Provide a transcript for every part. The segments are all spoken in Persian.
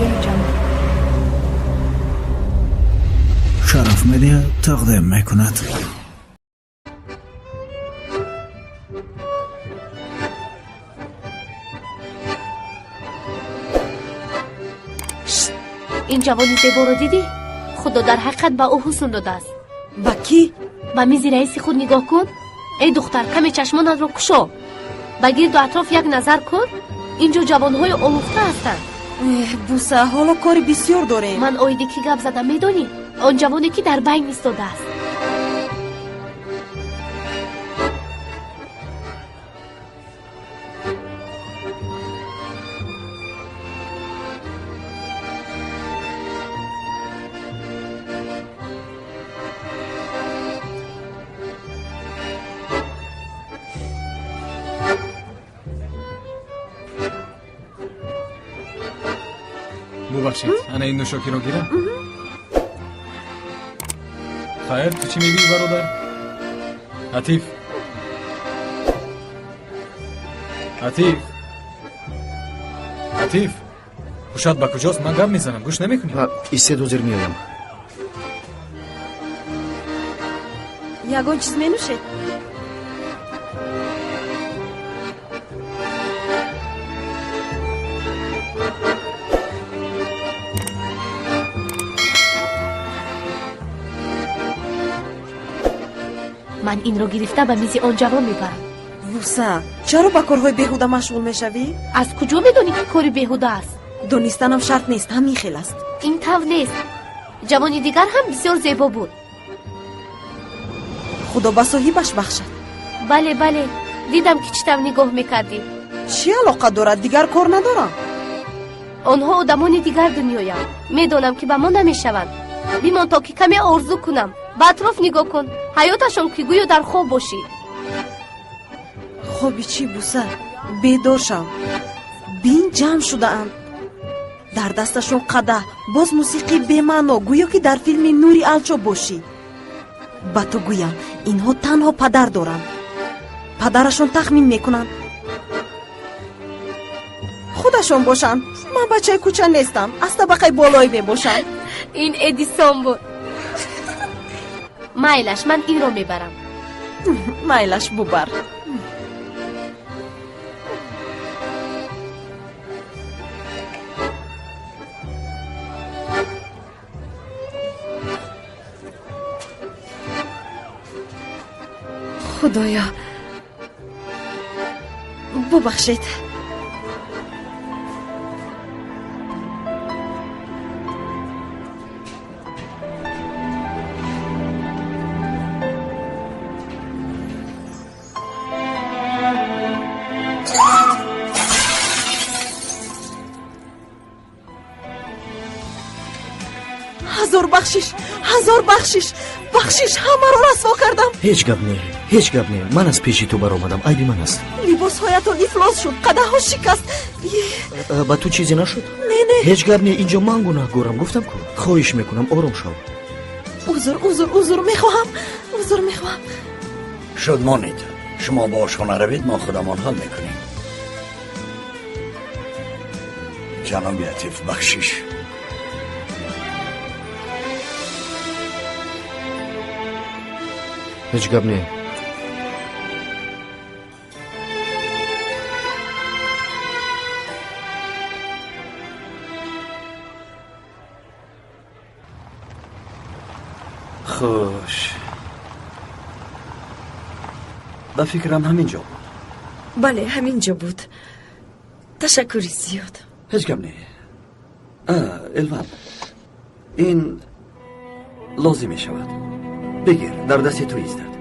دنیای جوان. شرف مدیا تقدیم میکند. این جوانی زیبا رو دیدی؟ خدا در حقیقت با او حسن داده است. با کی؟ با میز رئیس خود نگاه کن. ای دختر کمی چشمانت رو کشو. با گرد و اطراف یک نظر کن. اینجا جوانهای آموخته هستند. بوسه حالا کاری بسیار داره. من آیده که گپ زدم میدونی؟ آن جوانی که در بین ایستاده است. ببخشید انا این نوشاکی رو گیرم. خیر تو چی میگی برادر؟ عطیف عطیف گوشت با کجاست؟ من گپ میزنم گوش نمیکنی؟ ایسته دوزر میایم. یگان چیز منوشه. من این رو گرفته به میز آن جوان میبرم. بوسه چرا با کارهای بیهوده مشغول میشوی؟ از کجا میدونی که کاری بیهوده است؟ دونستنم شرط نیست، همین خیل است. این طور نیست. جوانی دیگر هم بسیار زیبا بود. خدا با صاحبش بخشد. بله دیدم که چطور نگاه میکردی. چی علاقه دارد؟ دیگر کار ندارم. آنها آدمان دیگر دنیایم. میدونم که به ما نمیشوند. بیمان تا که کمی آرزو کنم. به اطراف نگاه کن. حیاتشان که گویا در خواب باشی. خوابی چی بوسه؟ بیدار شو. بین جمع شده اند. در دستشون قده، باز موسیقی بی‌معنا، گویا که در فیلم نوری الچو باشی. با تو گویم اینها تنها پدر دارند. پدرشون تخمین میکنند خودشون باشند. من بچه کوچه نیستم، از طبقه بالایی میباشم. این ادیسون بود. مایلش من این رو میبرم. مایلش ببر. خدایا ببخشید. هزار بخشش همه رو رسوا کردم. هیچ گپ نه. من از پیشی تو برآمدم. عیبی من است. لباس هایتون افلاس شد، قده ها شکست. با تو چیزی نشد؟ نه هیچ گپ نه. اینجا من گناهگارم. گفتم که خواهش میکنم آروم شو. عذر میخواهم. شد مانید شما با آشخانه روید، ما خودمان حل میکنیم. جناب عطیف بخشش. هیچ گپ نه. خوش. به فکرم همینجا بود. بله همینجا بود. تشکری زیاد. هیچ گپ نه. الوان این لازم می شود. بگیر در دست تو ایستد.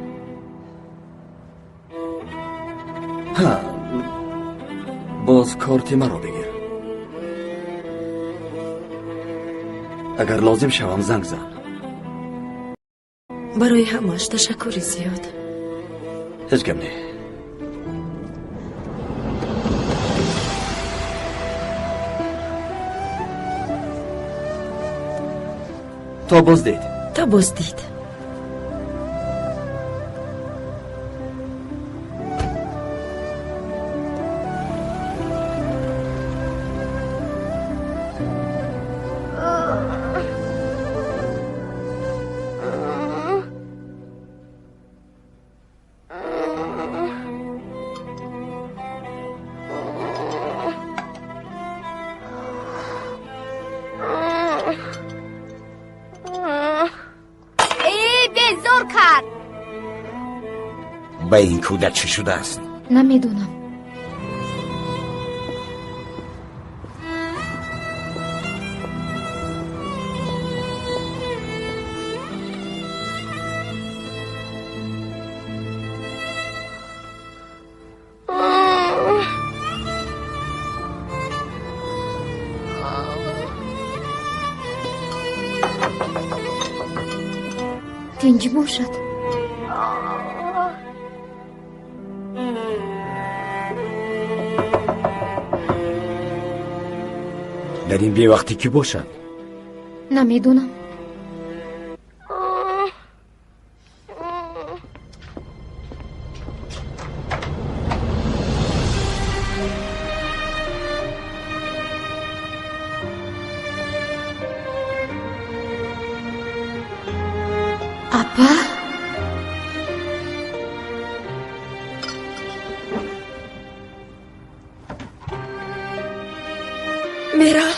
باز کارت مرا بگیر. اگر لازم شوم زنگ زن. برای همش تشکری زیاد. هیچ گپ نه. تا باز دید. با این کودک چه شده است؟ نمیدونم. تنجی باشد. در این بی وقتی کی باشد؟ نمیدونم. اپا میرا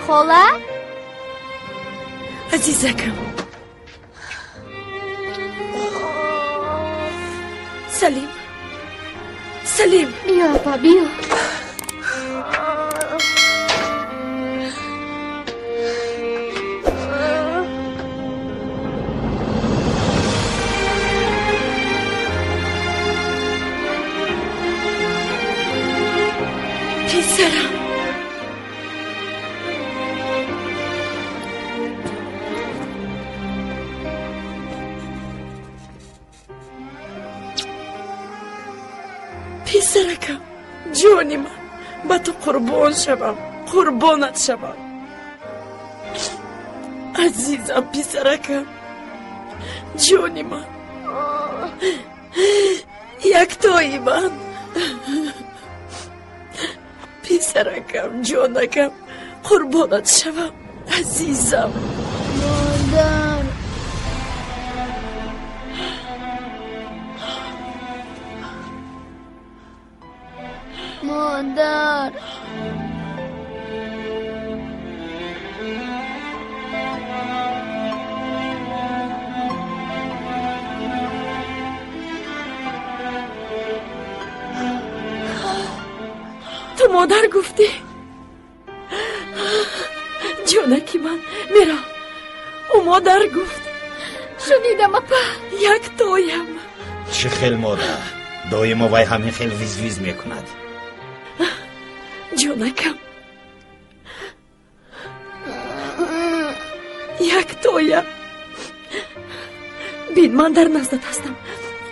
خوله؟ عزیزکم سلیم سلیم بیا اپا بیا. پسرم پسرکم جونی من با تو قربان شوم قربانت شوم عزیزم پسرکم جونی من یک تویی من پسرکم جونکم قربانت شوم عزیزم مادر مادر تو مادر گفتی جونکی من میرا او مادر گفت شنیدم اپا یک تویم چه خیل مادر دایم وای همین خیل ویز ویز میکند جونکم یک تویم بین من در نزدت هستم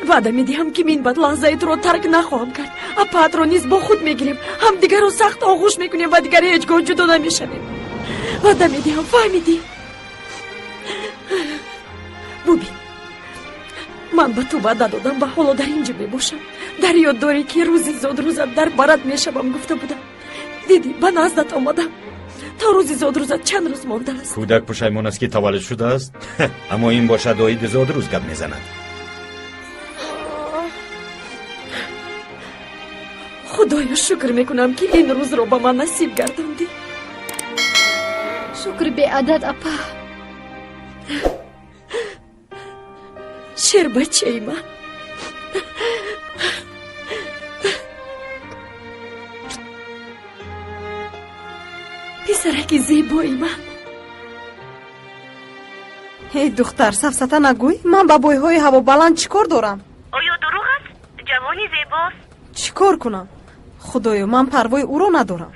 وعده میدیم که من بعد لحظه تو رو ترک نخواهم کرد اپات رو نیز با خود میگیریم هم دیگر رو سخت آغوش میکنیم و دیگر هیچگاه جدا نمیشویم وعده میدیم فهمیدی ببین من به تو وعده دادم و حالا در اینجا میباشم در یاد داری که روزی زود روزت در برات میشوم گفته بودم دیدی به نزدت آمدم تا روزی زود روزت چند روز مانده است کودک پشیمان است که تولد شده است اما این باشد دایید زود روز گپ میزند خدایا شکر میکنم که این روز رو به من نصیب گرداندی شکر به عدد اپا شیر بچه ای من پسرکی زیبایی من هی دختر سفسطه نگوی من با بوی های هوا بلند چیکار دارم آیا دروغ است؟ جوانی زیباست؟ چیکار کنم خدایا من پروای او رو ندارم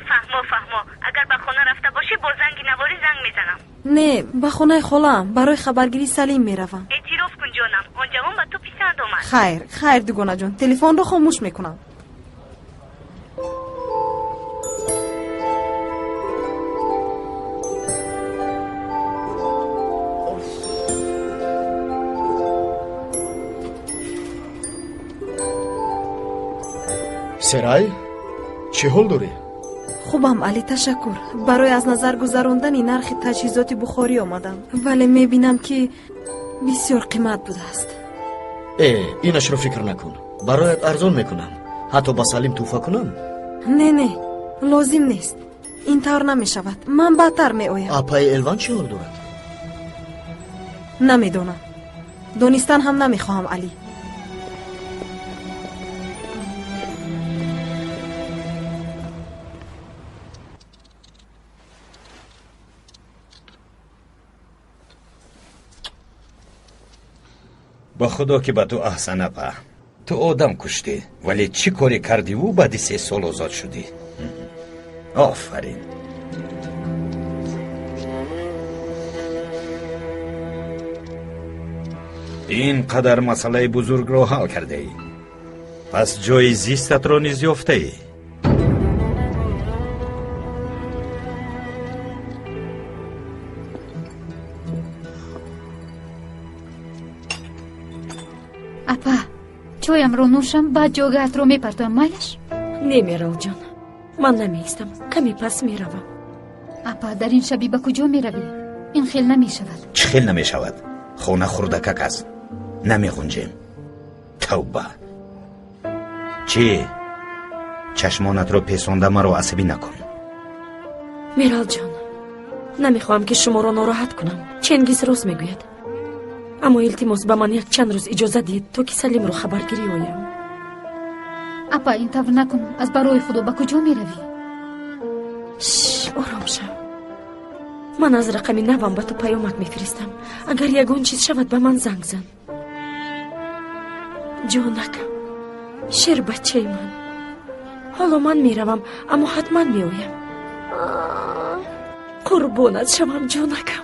فهمو اگر به خونه رفته باشی با زنگ نواری زنگ میزنم نه به خونه خالم برای خبرگیری سلیم میروم اعتراف کن جانم آن جوان به تو پسند آمد خیر دیگونه جان تلفن رو خاموش میکنم سرای چه حال داری؟ خوبم علی تشکر برای از نظر گذراندن نرخ تجهیزات بخاری آمدم ولی میبینم که بسیار قیمت بوده است اینش رو فکر نکن برایت ارزان میکنم حتی با سلیم توفه کنم نه لازم نیست اینطور نمی شود. من بدتر می آیم. اپای الوان چی حال دارد؟ نمیدونم. دونستن هم نمی خواهم علی. با خدا که به تو احسن اپا. تو آدم کشتی ولی چی کاری کردی و بعد 3 سال آزاد شدی؟ آفرین. این قدر مسئله بزرگ رو حل کرده ای. پس جای زیستت رو نیز یافته ای. اپا چایم رو نوشم بعد جوگهت رو میپرتم مایلش؟ نمیرو جان، من نمیستم. کمی پس میروم. اپا در این شبی به کجا میروی؟ این خیل نمیشود. چه خیل نمیشود؟ خونه خردکک است. نمیخونجیم. توبه. چی؟ چشمانت رو پیسونده مرا عصبی نکن. میرال جان، نمیخوام که شما رو ناراحت کنم. چنگیز راست میگوید. اما التماس به من یک چند روز اجازه دید تا که سلیم رو خبرگیری آیم. اپا این طور نکن. از برای خدا به کجا میروی؟ آرام شو. من از رقم نوام به تو پیامک میفرستم. اگر یگان چیز شود به من زنگ زن. جانکم، شیر بچه من. حالا من میروم اما حتما میایم. قربانت شوم جانکم.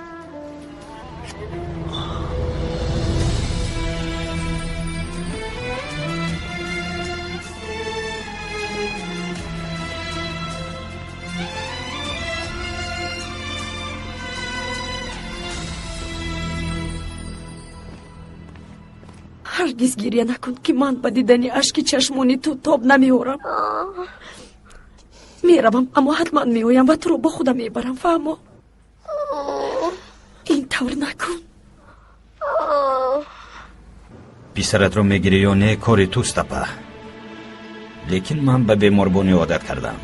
هرگز گریه نکن که من به دیدن اشک چشمانی تو تاب نمیارم. میروم اما حتما میایم و تو رو با خودم میبرم. فهمو؟ این طور نکن. پسرت رو میگیری یا نه کاری توست اپا. لیکن من به بیماربانی عادت کردم.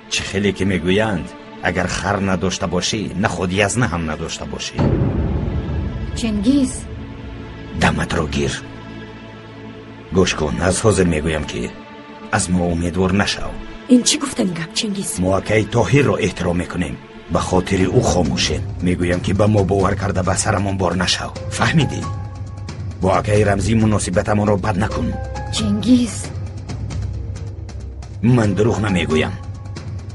چه خیلی که میگویند اگر خر نداشته باشی نه خود یزنه هم نداشته باشی. چنگیز دمت رو گیر. گوش کن، از حاضر میگویم که از ما امیدوار نشو. این چی گفتن گپ چنگیز؟ ما که طاهر رو احترام میکنیم، به خاطر او خاموشیم. میگویم که به ما باور کرده به سرمون بار نشو. فهمیدی؟ با اکای رمزی مناسبتمون رو بد نکن. چنگیز من دروغ نمیگویم.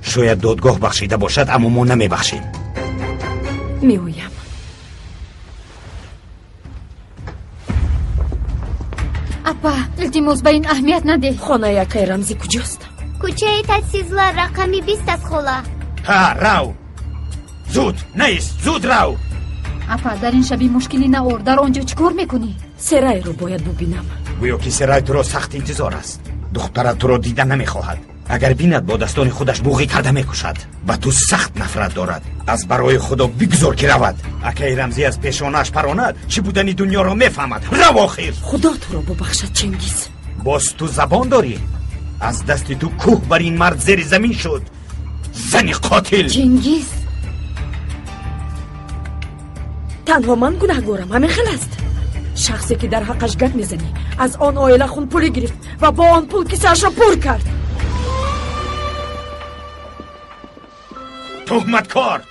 شاید دادگاه بخشیده باشد اما ما نمیبخشیم. میویم. اپا التماس به این اهمیت نده. خانه یکای رمزی کجاست؟ کوچه تجهیزات رقمی 20 از خولا. ها رو. زود نیست، زود رو. اپا در این شبی مشکلی نور. در آنجا چیکار میکنی؟ سرای رو باید ببینم. گویا که سرای تو را سخت انتظار است. دخترت تو را دیدن نمیخواهد. اگر بیند با دستان خودش بوغی کرده میکشد. به تو سخت نفرت دارد. از برای خدا بگذار که رود. اکای رمزی از پیشانش پراند چی بودنی دنیا را میفهمد. رو آخر. خدا تو را ببخشد چنگیز. باز تو زبان داری. از دست تو کوه بر این مرد زیر زمین شد. زن قاتل. چنگیز تنها من گناهگارم. همین خیلی است. شخصی که در حقش گپ میزنی از آن عائله خون پولی گرفت و با آن پول کیسه‌اش را پر کرد. تهمتکار.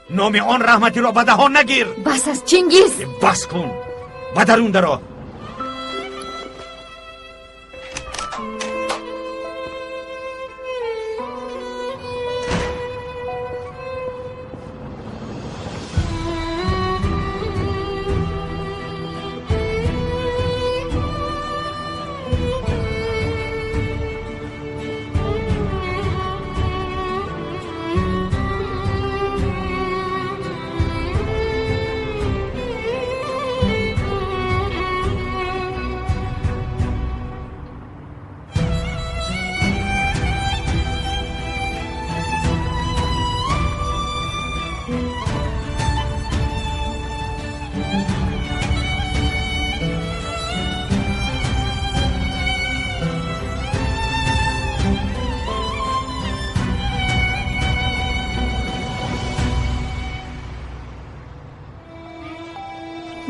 نام آن رحمتی را به دهان نگیر. بس از چنگیز. بس کن. به درون درآ.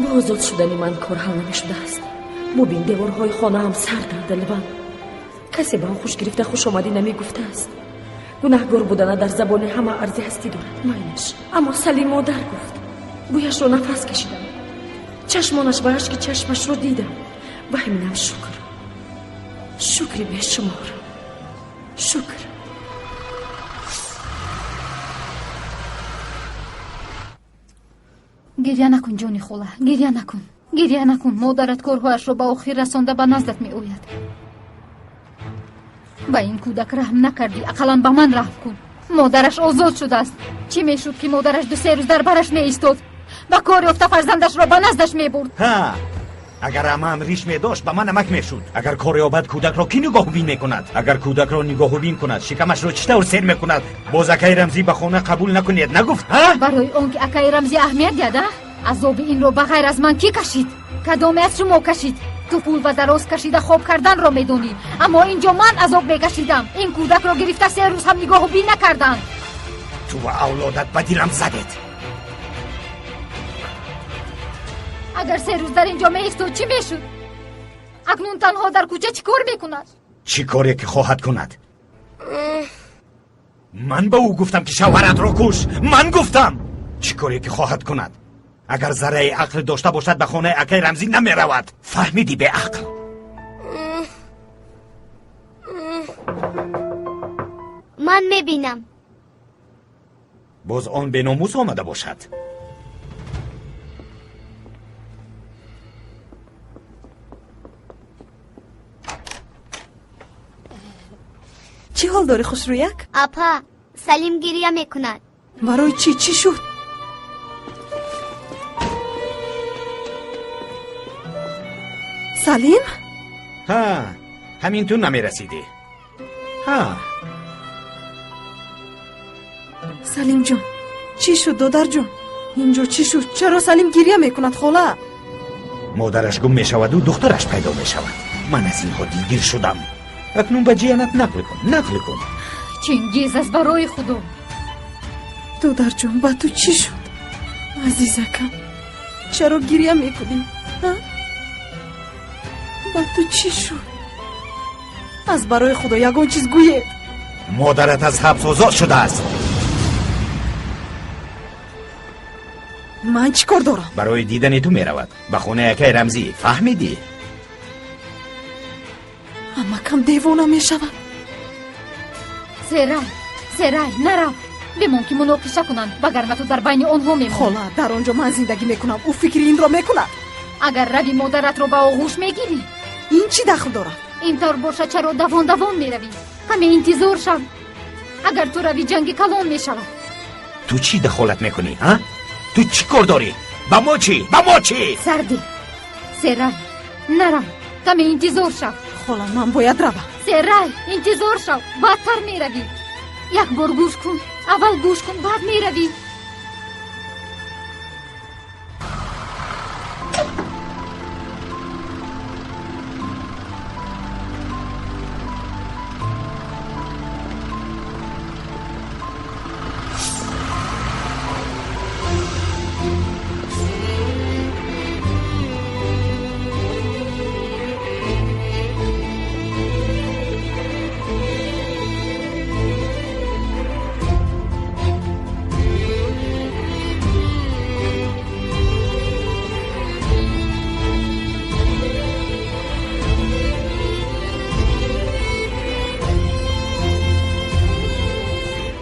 با آزاد شدن من کار حل نمی‌شده است. ببین دیوارهای خانه هم سرد دلبان. کسی به آن خوش گرفته خوش آمدی نمیگفته است. گناهکار بودن در زبان همه ارزی هستی دارد معنیش. اما سلیم مادر گفت. بویش رو نفس کشیدم. چشمانش و اشک چشمش رو دیدم. و همینم شکری بیشمار. شکر. گریه نکن جونی خولا، گریه نکن. مادرت کارهایش رو به آخر رسانده به نزدت می آید. به این کودک رحم نکردی، اقلا به من رحم کن. مادرش آزاد شده است. چی می شد که مادرش 2-3 روز در برش می ایستاد و کار یافته فرزندش را به نزدش می برد؟ ها، اگر هم ریش می داشت به من نمک می شد. اگر کار یابد کودک را کی نگاهبین می کند؟ اگر کودک را نگاهبین کند شکمش را چطور سیر می کند؟ باز اکای رمزی به خانه قبول نکنید نگفت؟ ها؟ برای آنکه اکای رمزی اهمیت داده عذاب این را بغیر از من کی کشید؟ کدام از شما کشید؟ تو پول و دراز کشیده خواب کردن را میدونی، اما اینجا من عذاب میکشیدم. این کودک را گرفته 3 روز هم نگاهبین نکردن. تو و اولادت به دلم زدید. اگر 3 روز در اینجا میایستاد چی میشد؟ اکنون تنها در کوچه چی کار میکند؟ چی کاری که خواهد کند؟ من به او گفتم که شوهرت را کش. من گفتم چی کاری که خواهد کند؟ اگر ذره عقل داشته باشد به خانه اکای رمزی نمی رود. فهمیدی به عقل؟ من میبینم. باز آن به ناموس آمده باشد. چی حال داری خوشرویک؟ اپا سلیم گریه میکند. برای چی شد؟ سلیم؟ ها، همین تو نمی رسیدی. ها سلیم جان چی شد دادر جان؟ اینجا چی شد؟ چرا سلیم گریه میکند خاله؟ مادرش گم می شود و دخترش پیدا می شود. من از اینها دیگیر شدم. اکنون به جیانت نقل کن. چنگیز از برای خدا. دادر جان با تو چی شد؟ عزیزکم چرا گریه میکنی؟ با تو چی شد؟ از برای خدا یگان چیز گوید. مادرت از حبس آزاد شده است. من چی کار دارم؟ برای دیدن تو می رود به خانه اکای رمزی. فهمیدی؟ اما کم دیوانه می شود. سرای نرو. بمون که مناقشه کنند وگرنه تو در بین آنها میمونی. خاله در آنجا من زندگی میکنم، او فکر این را میکند. اگر روی مادرت رو به آغوش میگیری این چی دخل دارد؟ اینطور باشه چرا دوان میروی؟ همه انتظار شد. اگر تو روی جنگ کلان میشود. تو چی دخالت میکنی؟ ها؟ تو چی کار داری؟ با ما چی؟ سردی سرای نرو. کمی انتظار شد. خاله من باید روم. سرای انتظار شد. بدتر میروی. یک بار گوش کن. اول گوش کن بعد میروی.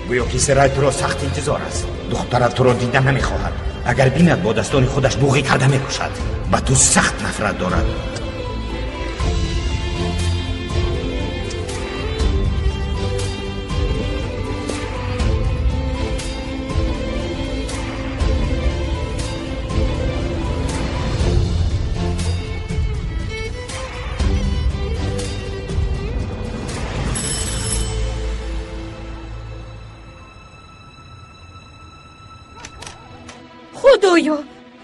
گویا که سرای تو را سخت انتظار است. دخترت تو را دیدن نمیخواهد. اگر بیند با دستان خودش بوغی کرده میکشد. با تو سخت نفرت دارد. خدایا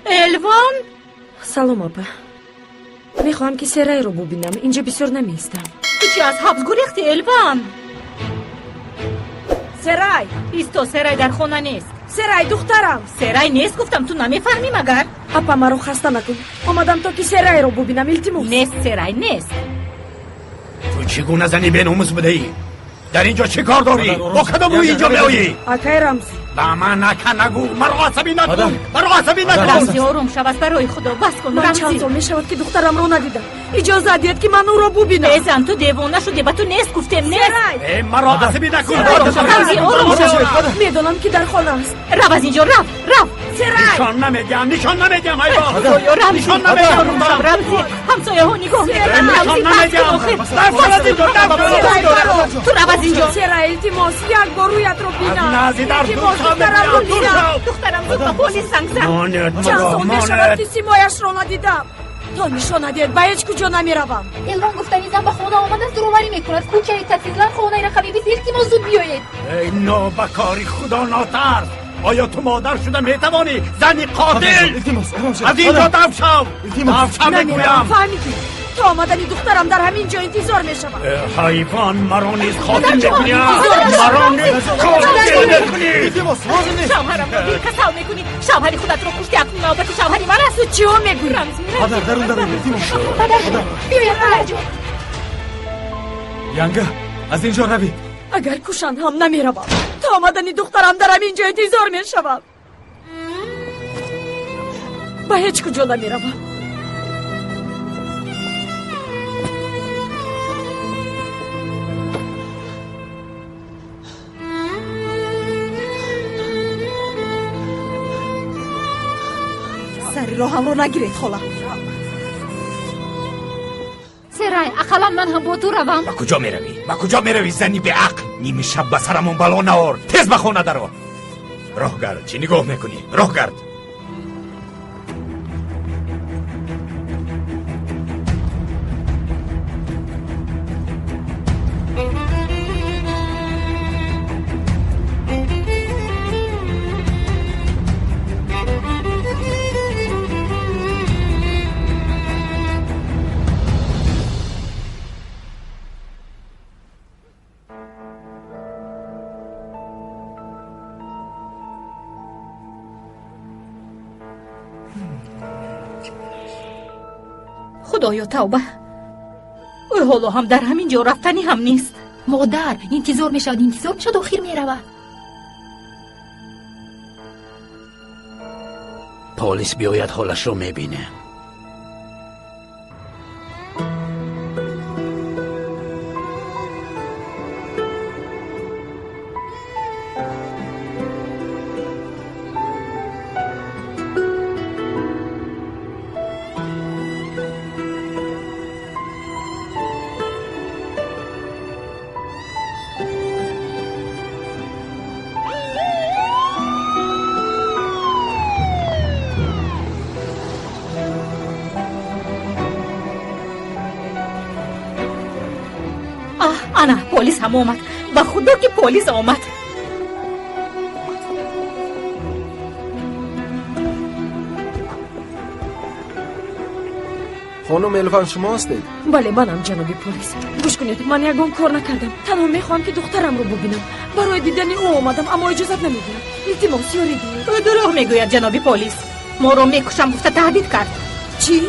الوان. سلام اپا. میخواهم که سرای رو ببینم. اینجا بسیار نمیستم. تو چی از حبس گریختی الوان؟ سرای ایستو. سرای در خونه نیست. серай духтарам. серай нест гуфтам, ту намефаҳмӣ магар? апа маро хаста накун. омадам то ки серайро бубинам, илтимос. нест серай нест. ту чӣ гуна зани беномус будаӣ? дар инҷо чӣ кор дорӣ? бо кадом рӯи инҷо меоӣ? акай рамзӣ, ба ман ака нагӯ, маро асабӣ накун, маро асабӣ накун. рамзӣ орум шавад, барои худо бас кун. ман чанд сол мешавад ки духтарамро надидам. иҷозат диҳед ки ман ӯро бубинам. безан, ту девона шудӣ, ба ту нест гуфтем, нест. маро асабӣ накун. рамзӣ орум шавад. медонам ки дар хона аст. рав аз инҷо, рав. нишон намедиҳам, нишон намедиҳам. خدایا рамзӣ، نشان نمیدم. рамзӣ ҳамсояҳо نگاه میکنن. نشان نمیدم. تو رو از اینجا. سرا التماس یک بار رویت رو بینم. نازی در التماس دخترم بود با پلیس زنگ زد. چند سال میشود که سیمایش رو ندیدم. تا نشان ندید به هیچ کجا نمیروم. الان گفتنی زن به خونه آمده است دروبری میکند. کوچه تطهیرلر خونه رقمی بیست التماس زود بیایید. ای نابکاری خدا ناترس. آیا تو مادر شده میتوانی زنی قاتل از اینجا دف شو میگویم. فهمیدی تا آمدنی دخترم در همین جا انتظار میشوم. حیوان مرا نیز قاتل میکنی. مرا نیز قاتل میکنی. شوهرم رو دیر کسال میکنی. شوهری خودت رو کشتی، اکنون نوبت شوهری من است. چی ها میگوی؟ پدر درون بیاید پدر جون. ینگه از اینجا روید. اگر کشند هم نمیروم. تا آمدنی دخترم در همین جا انتظار میشوم. به هیچ کجا نمیروم. سری راهم رو نگیرید خاله. سرای اقلا من هم با تو روم. با کجا میروی؟ با کجا میروی زنی به عقل؟ نیمه شب به سرمون بلا نار. تیز به خونه درو. راه گرد. چی نگاه میکنی؟ راه گرد. خدایا توبه. او حالا هم در همین جا رفتنی هم نیست. مادر انتظار میشد آخر میرود. پلیس بیاید حالش رو میبینه. انا پلیس هم آمد. به خدا که پلیس آمد. خانم الوان شما هستید؟ بله منم جناب پلیس. گوش کنید من یگان کار نکردم. تنها میخوام که دخترم رو ببینم. برای دیدن او آمدم اما اجازت نمیدم. التماس یاری او دروغ میگوید جناب پلیس. ما رو میکشم گفته تهدید کرد. چی؟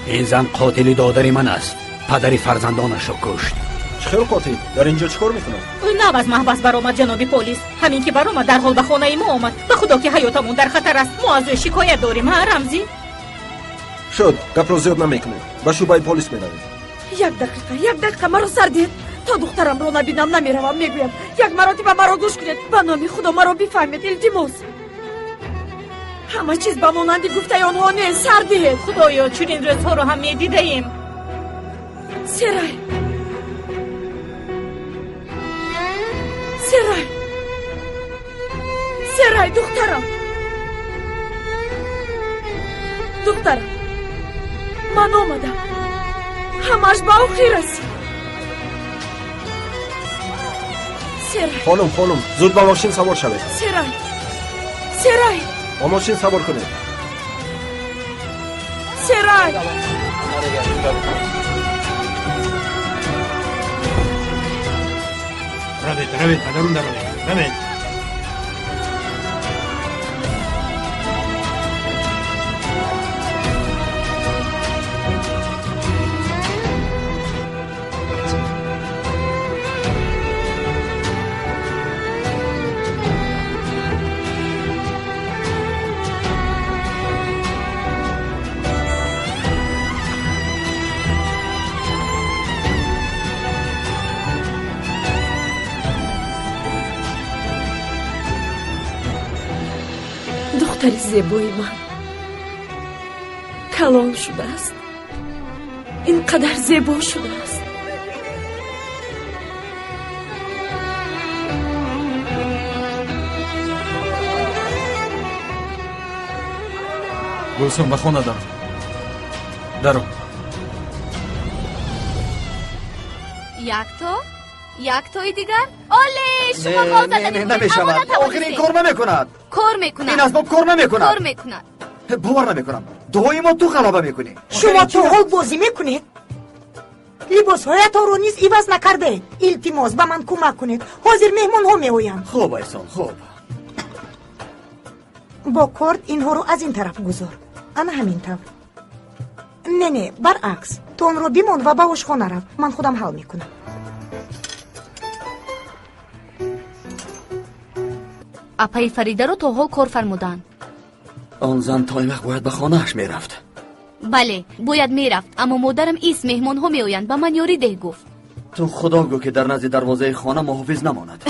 این زن قاتل دادر من است. پدری فرزندانش رو کشت. چخیل قاتل؟ در اینجا چیکار میکنم؟ او نو از محبس برآمد جناب پلیس. همین که برآمد در حال به خانه ما آمد. به خدا که حیاتمون در خطر است. ما از او شکایت داریم. ها رمزی؟ شد گپ رو زیاد نمیکنید. به شعبه پلیس میروید. یک دقیقه مرا سر دید. تا دخترم رو نبینم نمیروم. میگویم یک مرتبه مرا گوش کنید. به نام خدا مرا بفهمید. التماس همه چیز به مانند گفته آنها نیست. سر دید. خدایا چنین روزها رو هم میدیدیم. سرای دخترم من آمدم. همش به آخر رسید. خانم زود با ماشین سوار شوید. سرای با ماشین سوار کنید. سرای روید پدرون روید. دختری زیبای من کلان شده است. اینقدر زیبا شده است. گلسون به خونه دارم. درو. یک توی دیگر؟ اولی شما غاز زدنی نمیشود. آخرین کار نمیکند. کار میکند. این اسباب کار نمیکند. کار میکند. باور نمیکنم. دوهای ما تو غلبه میکنی. شما تو حال بازی میکنید؟ لباس هایت رو نیز عوض نکرده. التماس به من کمک کنید. حاضر مهمان ها میآیند. خوب احسان خوب. با کارت اینها رو از این طرف گذار. انا همین طور. نه برعکس. تو اون رو بیمون و به آشخانه رفت. من خودم حل میکنم. اپای فریده رو تا حال کار فرمودن. آن زن تا این وقت باید به خانهش میرفت. بله باید میرفت، اما مادرم ایست مهمان ها میآیند به من یاری ده گفت. تو خدا گو که در نزد دروازه خانه محافظ نماند.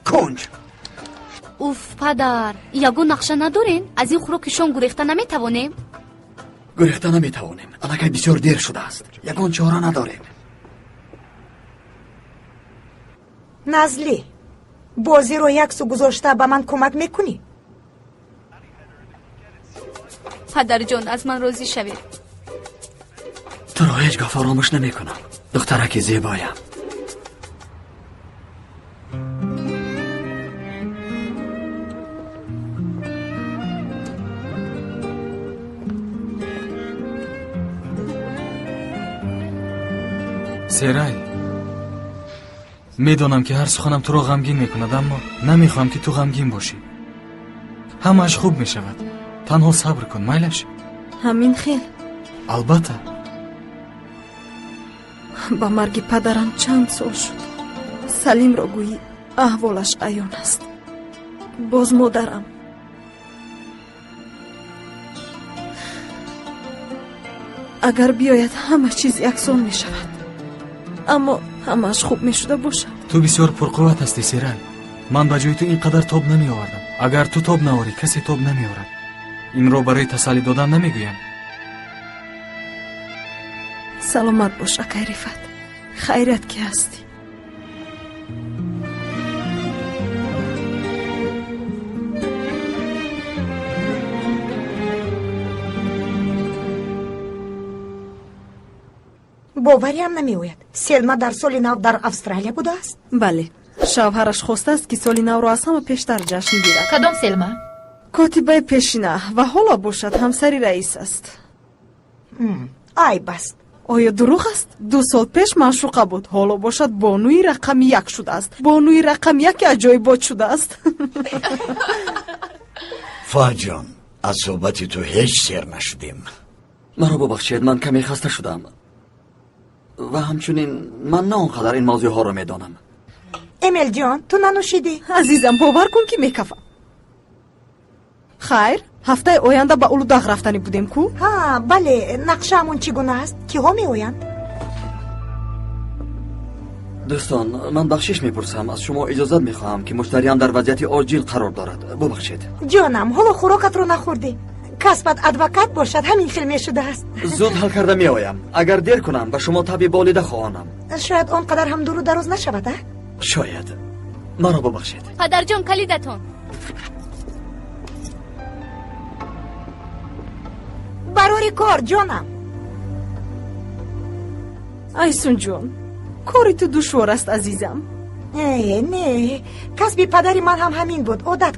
کنج. اوف پدر، یگو نقشه ندارین؟ از این خوراکشان گریخته نمیتوانیم؟ گریخته نمیتوانیم. الان بسیار دیر شده است. یگان چاره نداریم. نزلی بازی رو یک سو گذاشته به من کمک میکنی؟ پدر جان از من راضی شوید. تو را هیچگاه فراموش نمی کنم. دخترک زیبایم. سیرای میدونم که هر سخنم تو رو غمگین میکند، اما نمیخوام که تو غمگین باشی. همش خوب میشود. تنها صبر کن میلش. همین خیل. البته با مرگ پدرم چند سال شد. سلیم را گویی احوالش عیان است. باز مادرم اگر بیاید همه چیز یکسان می شود، اما همش خوب می شده باشد. تو بسیار پرقوت هستی سیرای. من به جای تو اینقدر تاب نمی آوردم. اگر تو تاب نواری کسی تاب نمی آورد. این رو برای تسلی دادن نمی گویم. سلامت باش اکای رفت. خیرت که هستی. باوریم نمیآید. سلما در سال نو در استرالیا بوده است؟ بله، شوهرش خواسته است که سال نو را از همه پیشتر جشن گیرد. کدام سلما؟ کاتبه پیشینه و حالا باشد همسری رئیس است. ای بس. آیا دروغ است؟ 2 سال پیش معشوقه بود، حالا باشد بانوی رقم 1 شده است. بانوی رقم 1 عجایبات شده است. فاجان از صحبت تو هیچ سیر نشدیم. مرا ببخشید، من کمی خسته شدم و همچنین من نه اونقدر این موضوع ها را میدانم. امیل جان تو ننوشیدی؟ عزیزم باور کن که میکفم. خیر هفته آینده به اولوداغ رفتنی بودیم کو؟ ها بله. نقشه همون چگونه است؟ کی ها میآیند؟ دوستان من بخشش میپرسم. از شما اجازت میخواهم که مشتریم در وضعیت عاجل قرار دارد. ببخشید. جانم حالا خوراکت رو نخوردی؟ کسبت ادوکات باشد همین فیلم شده است. زود حل کرده میآیم. اگر دیر کنم به شما تبی بالیده خواهانم. شاید آنقدر هم دور و دراز نشود. شاید. مرا ببخشید. پدر جان کلیدتون. برای کار جانم. ایسون جون کاری تو دشوار است عزیزم. نه کسب پدری من هم همین بود. عادت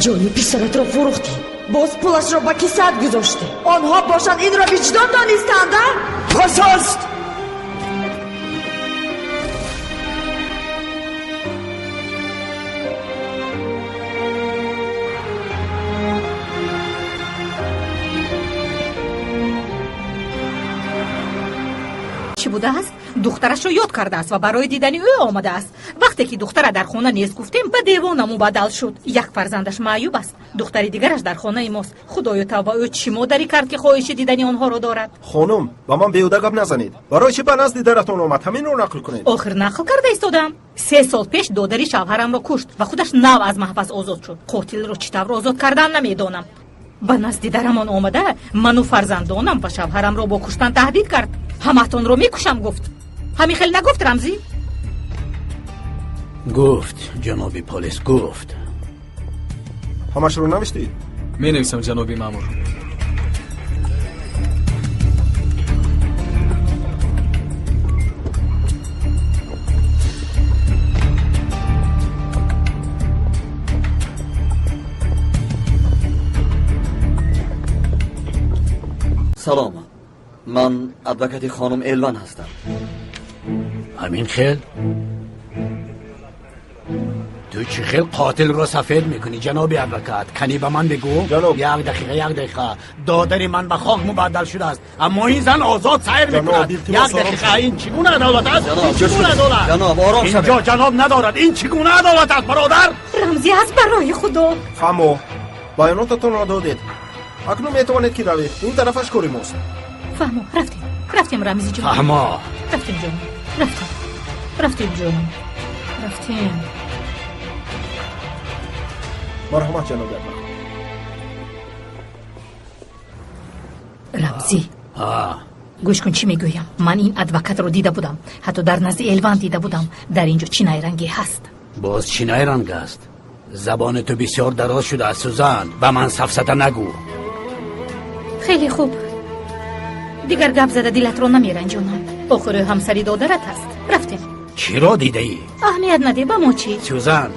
ҷони писаратро фурӯхтӣ, боз пулашро ба кисаат гузоштӣ. онҳо бошанд инро виҷдон донистанд? пас аст. чӣ будааст? духтарашро ёд кардааст ва барои дидани ӯ омадааст. вақте ки духтара дар хона нест гуфтем, ба девона мубаддал шуд. як фарзандаш маъюб аст, духтари дигараш дар хонаи мост. худоё тавба, ӯ чӣ модарӣ кард ки хоҳиши дидани онҳоро дорад? хонум, ба ман беҳуда гап назанед. барои чӣ ба назди даратон омад? ҳаминро нақл кунед. охир нақл карда истодам. 3 сол пеш додари шавҳарамро кушт ва худаш нав аз маҳбас озод шуд. қотилро чӣ тавр озод кардан намедонам. ба назди дарамон омада ману фарзандонам ва шавҳарамро бо куштан таҳдид кард. ҳамаатонро мекушам гуфт. ҳамин хел нагуфт рамзӣ? гуфт ҷаноби полис, гуфт. ҳамашро навиштед? менависам ҷаноби маъмур. салом, ман адвокати хонум элван ҳастам. ҳамин хел? ту чӣ хел қотилро сафед мекунӣ ҷаноби адвокат? канӣ ба ман бигӯ. як дақиқа додари ман ба хок мубаддал шудааст, аммо ин зан озод сайр мекунад. як дақиқа, ин чӣ гуна адолат аст? чӣ гуна адолат? ҷаноб, ором шавед. инҷо ҷаноб надорад. ин чӣ гуна адолат аст бародар? рамзӣ аст, барои худо. фаҳмо, баёнотатонро додед. акнун метавонед ки равед. ин тарафаш кори мост. фаҳмо, рафтем рамзӣ ҷон. фаҳмо, рафтем ҷон, рафтем ҷон, рафтем. марҳамат ҷаноби адвокат. рамзӣ, гӯш кун чӣ мегӯям. ман ин адвокатро дида будам, ҳатто дар назди элван дида будам. дар ин ҷо чӣ найранге ҳаст? боз чӣ найранг аст? забони ту бисёр дароз шудааст сӯзан. ба ман сафсата нагӯ. хеле хуб, дигар гап зада дилатро намеранҷонам. охир ӯ ҳамсари додарат аст. рафтем. чиро дидаӣ? аҳамият наде, ба мо чӣ? сӯзан,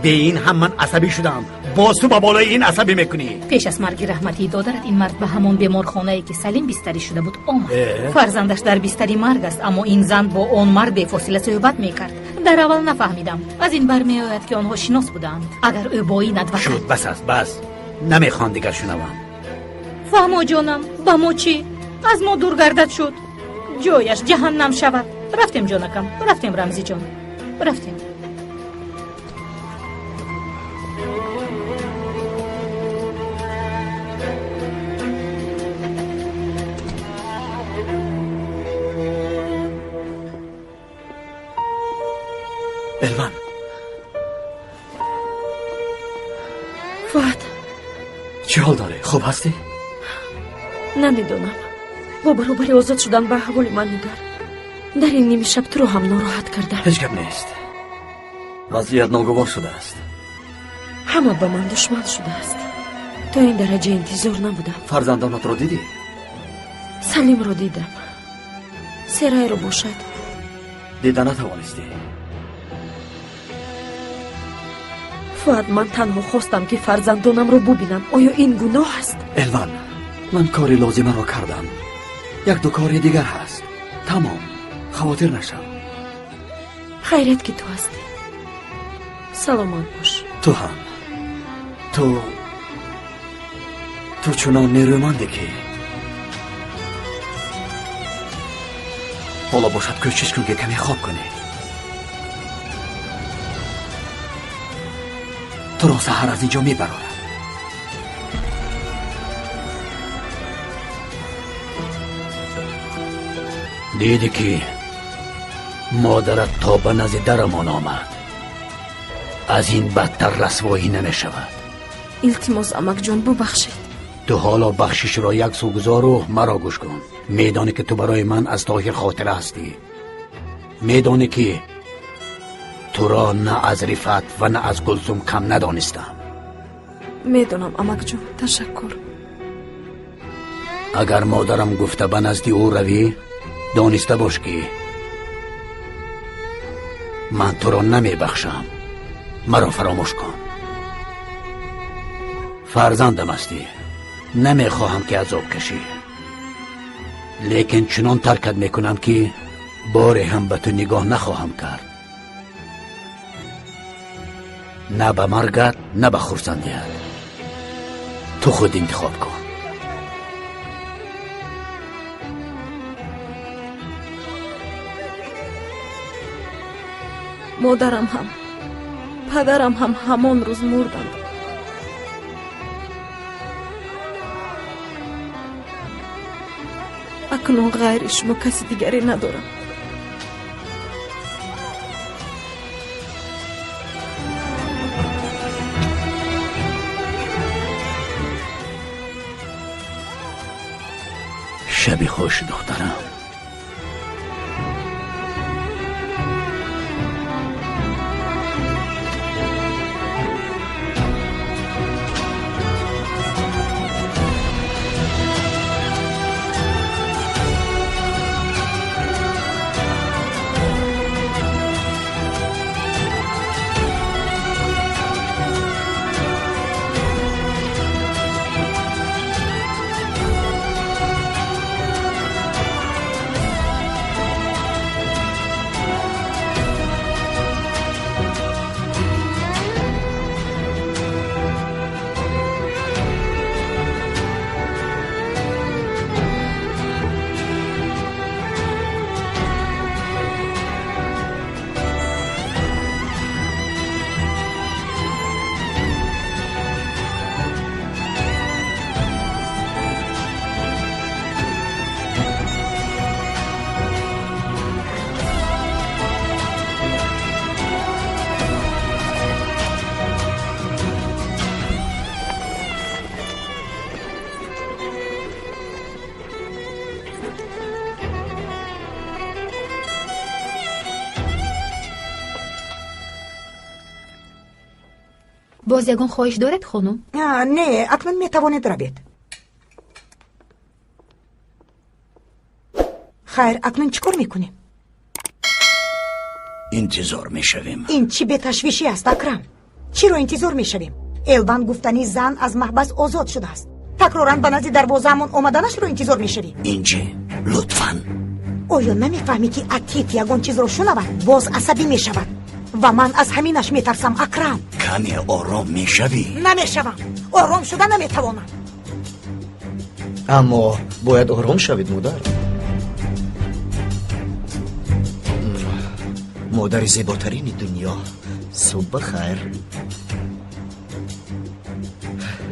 به این هم من عصبی شدم. باز تو با بالای این عصبی میکنی. پیش از مرگ رحمتی دادرت این مرد به همون بیمارخانه‌ای که سلیم بستری شده بود آمد. فرزندش در بستری مرگ است، اما این زن با آن مرد بفاصله صحبت میکرد. در اول نفهمیدم. از این برمیآید که آنها شناس بودند. اگر او با این ادوکات شد بس است، بس. نمیخوام دیگر شنوم. فهمو جانم، با ما چی؟ از ما دور گردد شد. جایش جهنم شود. رفتیم جانکم، رفتیم رمزی جان. رفتیم. الوان فهد چه حال داره؟ خوب هستی؟ نمیدونم. با برابری آزاد شدن به احوال من نگر. در این نیمه شب تو رو هم ناراحت کردم. هیچ گپ نیست. وضعیت ناگوار شده است. همه به من دشمن شده است. تا این درجه انتظار نبودم. فرزندانت رو دیدی؟ سلیم رو دیدم. سرای رو باشد. دیدن نتوانستی؟ فقط من تنها خواستم که فرزندانم رو ببینم. آیا این گناه است؟ الوان، من کاری لازمه رو کردم. یک دو کاری دیگر هست. تمام. خواطر نشو. خیرت که تو هستی. سلامت باش. تو هم. تو چنان نیرومندی که حالا باشد کوشش کن که کمی خواب کنی. تو را سحر از اینجا میبرم. دیدی که مادرت تا به نزد درمان آمد. از این بدتر رسوایی نمی شود. التماس امک جان ببخشید. تو حالا بخشش را یک سو گذار و مرا گوش کن. میدانی که تو برای من از تاخیر خاطره هستی. میدانی که تو را نه از رفت و نه از گلسوم کم ندانستم. میدونم امک جان، تشکر. اگر مادرم گفته به نزد او روی، دانسته باش که من تو را نمی بخشم. مرا فراموش کن. فرزندم هستی، نمیخواهم که عذاب کشی، لیکن چنان ترکت میکنم که بار هم به تو نگاه نخواهم کرد، نه به مرگت نه به خرسندیت. تو خود انتخاب کن. مادرم هم پدرم هم همان روز مردند. اکنون غیر شما کسی دیگری ندارم. شبی خوش دخترم. باز یگان خواهش دارد خانم؟ نه، اکنون میتواند روید. خیر، اکنون چیکار میکنیم؟ انتظار میشویم. این چی به تشویشی است اکرم؟ چی رو انتظار میشویم؟ الوان گفتنی زن از محبس آزاد شده است. تکرارا به نزد دروازه‌مون اومدنش رو انتظار میشویم. اینجا لطفاً. آیا نمیفهمی که اتیک یگان چیز رو شنود باز عصبی میشود و من از همینش میترسم اکرم. کمی آرام میشوی؟ نمیشوم. آرام شدن نمیتوانم. اما باید آرام شوید مادر. مادر زیباترین دنیا. صبح خیر.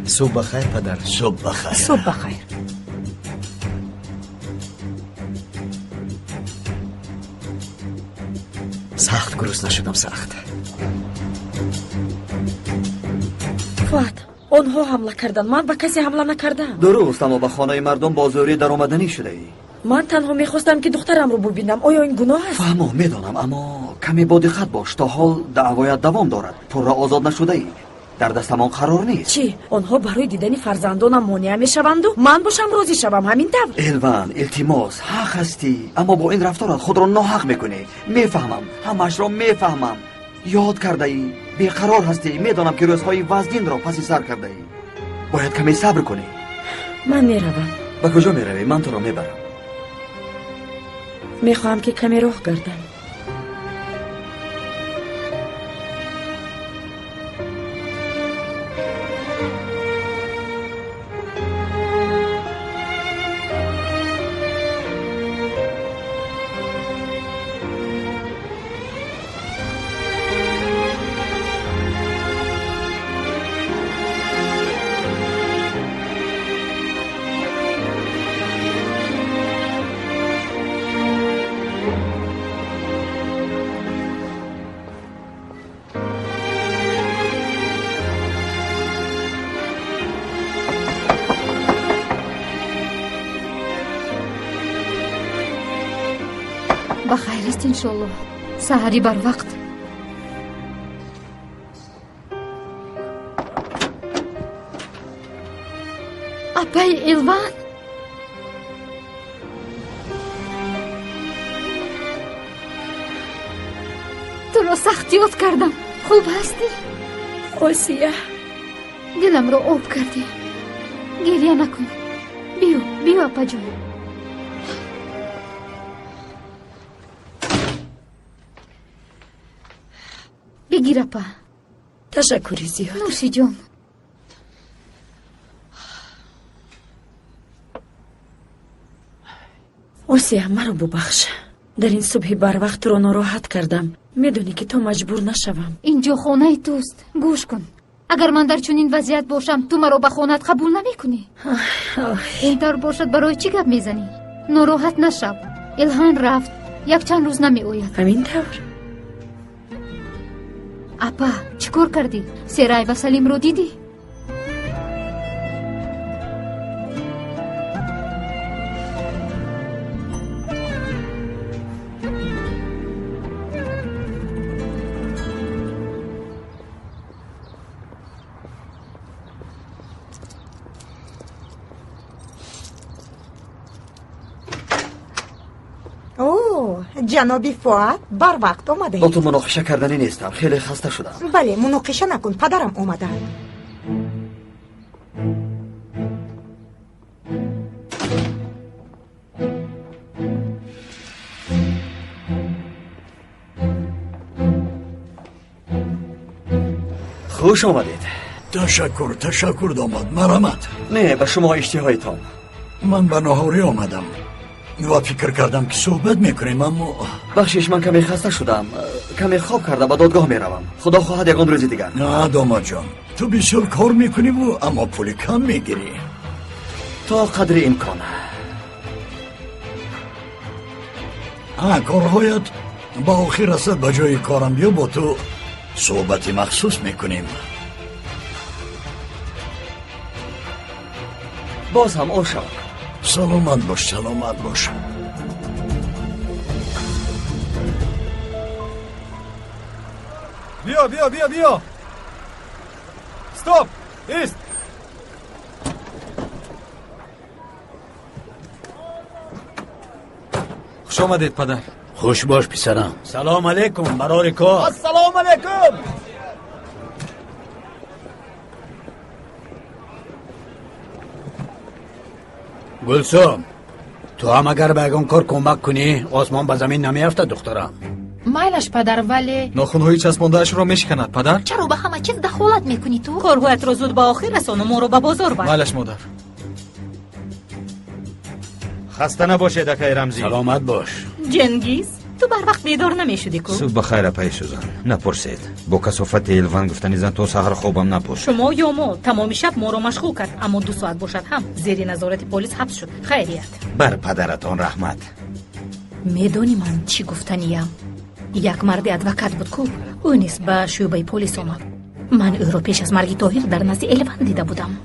صبح خیر پدر. صبح خیر. صبح خیر. سخت گرسنه شدم، سخت. فواد، آنها حمله کردند، من به کسی حمله نکردم. درست، اما به خانه مردم بازوری در آمدنی شده ای. من تنها میخواستم که دخترم رو ببینم. آیا این گناه است؟ فهمم، میدانم، اما کمی با دقت باش. تا حال دعوایت دوام دارد. پررا آزاد نشده ای. در دستمان قرار نیست. چی؟ آنها برای دیدن فرزندانم مانع میشوند و من باشم راضی شوم همین طور؟ الوان، التماس، حق هستی، اما با این رفتارت خود را ناحق میکنی. میفهمم، همش را میفهمم. یاد کرده ای، بیقرار هستی. میدانم که روزهای وزدین را پس سر کرده ای. باید کمی صبر کنی. من میروم. به کجا میروی؟ من تو را میبرم. میخواهم که کمی راه گردم. بخیر است انشالله. سحری بر وقت. اپای الوان، تو را سخت یاد کردم. خوب هستی؟ آسیه، دلم رو آب کردی. گریه نکن. بیو اپا جان. بگیر اپا. تشکری زیاد. نوشی جان. آسیا مرا ببخش. در این صبح بر وقت تو رو ناراحت کردم. میدونی که تو مجبور نشوم. اینجا خانه توست. گوش کن. اگر من در چنین وضعیت باشم تو مرا به خانه‌ات قبول نمی‌کنی. اینطور باشد برای چی گپ میزنی؟ ناراحت نشو. الهان رفت. یک چند روز نمی‌آید. همین طور. اپا چیکار کردی؟ سرای و سلیم رو دیدی؟ جنابی فؤاد بر وقت آمده. با تو مناقشه کردنی نیستم. خیلی خسته شدم. بله مناقشه نکن. پدرم اومده. خوش آمدید. تشکر داماد. مرحمت. نه به شما اشتهایتان. من به نهاری آمدم و فکر کردم که صحبت میکنیم اما بخشش من کمی خسته شدم. کمی خواب کرده به دادگاه میروم. خدا خواهد یکان روز دیگر. نه داماد جان تو بسیار کار میکنی و اما پول کم میگیری. تا قدر امکان. کارهایت با آخر رسد به جای کارم بیا با تو صحبت مخصوص میکنیم. باز هم آشا. سلامت باش. بیا استوب ایست. خوش آمدید پدر. خوش باش پسرم. سلام علیکم برای کار. السلام علیکم. گلسوم تو هم اگر به اگان کار کمک کنی آسمان به زمین نمیافته دخترم. مایلش پدر ولی ناخونهای چسبانده‌اش را میشکند پدر. چرا به همه چیز دخالت میکنی تو؟ کارهایت را زود به آخر رسان و ما رو به بازار بر. مایلش مادر. خسته نباشه دکای رمزی. سلامت باش. جنگیز تو بر وقت بیدار نمیشدی کو؟ صبح بخیر پای سوزان. نپرسید. با کثافت الوان گفتنی زن تو سحر خوابم نپوش. شما یا ما تمام شب ما رو مشغول کرد اما 2 ساعت باشد هم زیر نظارت پلیس حبس شد. خیریت. بر پدرتان رحمت. میدونی من چی گفتنیم؟ یک مرد ادوکات بود کو او نیست به شعبه پلیس آمد. من او رو پیش از مرگ طاهر در نزد الوان دیده بودم.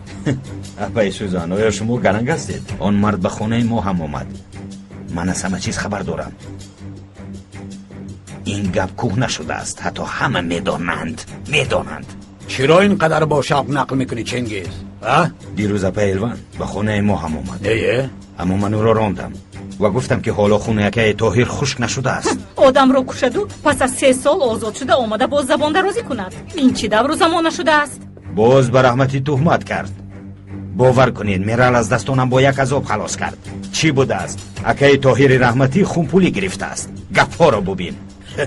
اپای سوزان آیا شما گرنگ هستید؟ آن مرد به خانه ما هم آمد. من از همه چیز خبر دارم. این گپ کوه نشده است. حتی همه میدانند. چرا اینقدر با شب نقل میکنی چنگیز؟ دیروز اپای الوان به خانه ما هم آمد. ایه؟ اما من او را راندم و گفتم که حالا خونه که طاهر خشک نشده است. آدم رو کشد و پس از 3 سال آزاد شده آمده باز زبان درازی کند. این چی دور و زمان شده است؟ باز به رحمتی تهمت کرد. باور کنید میرال از دستانم با یک عذاب خلاص کرد. چی بوده است؟ اکای طاهر رحمتی خونپولی گرفته است. گپ‌ها را ببین.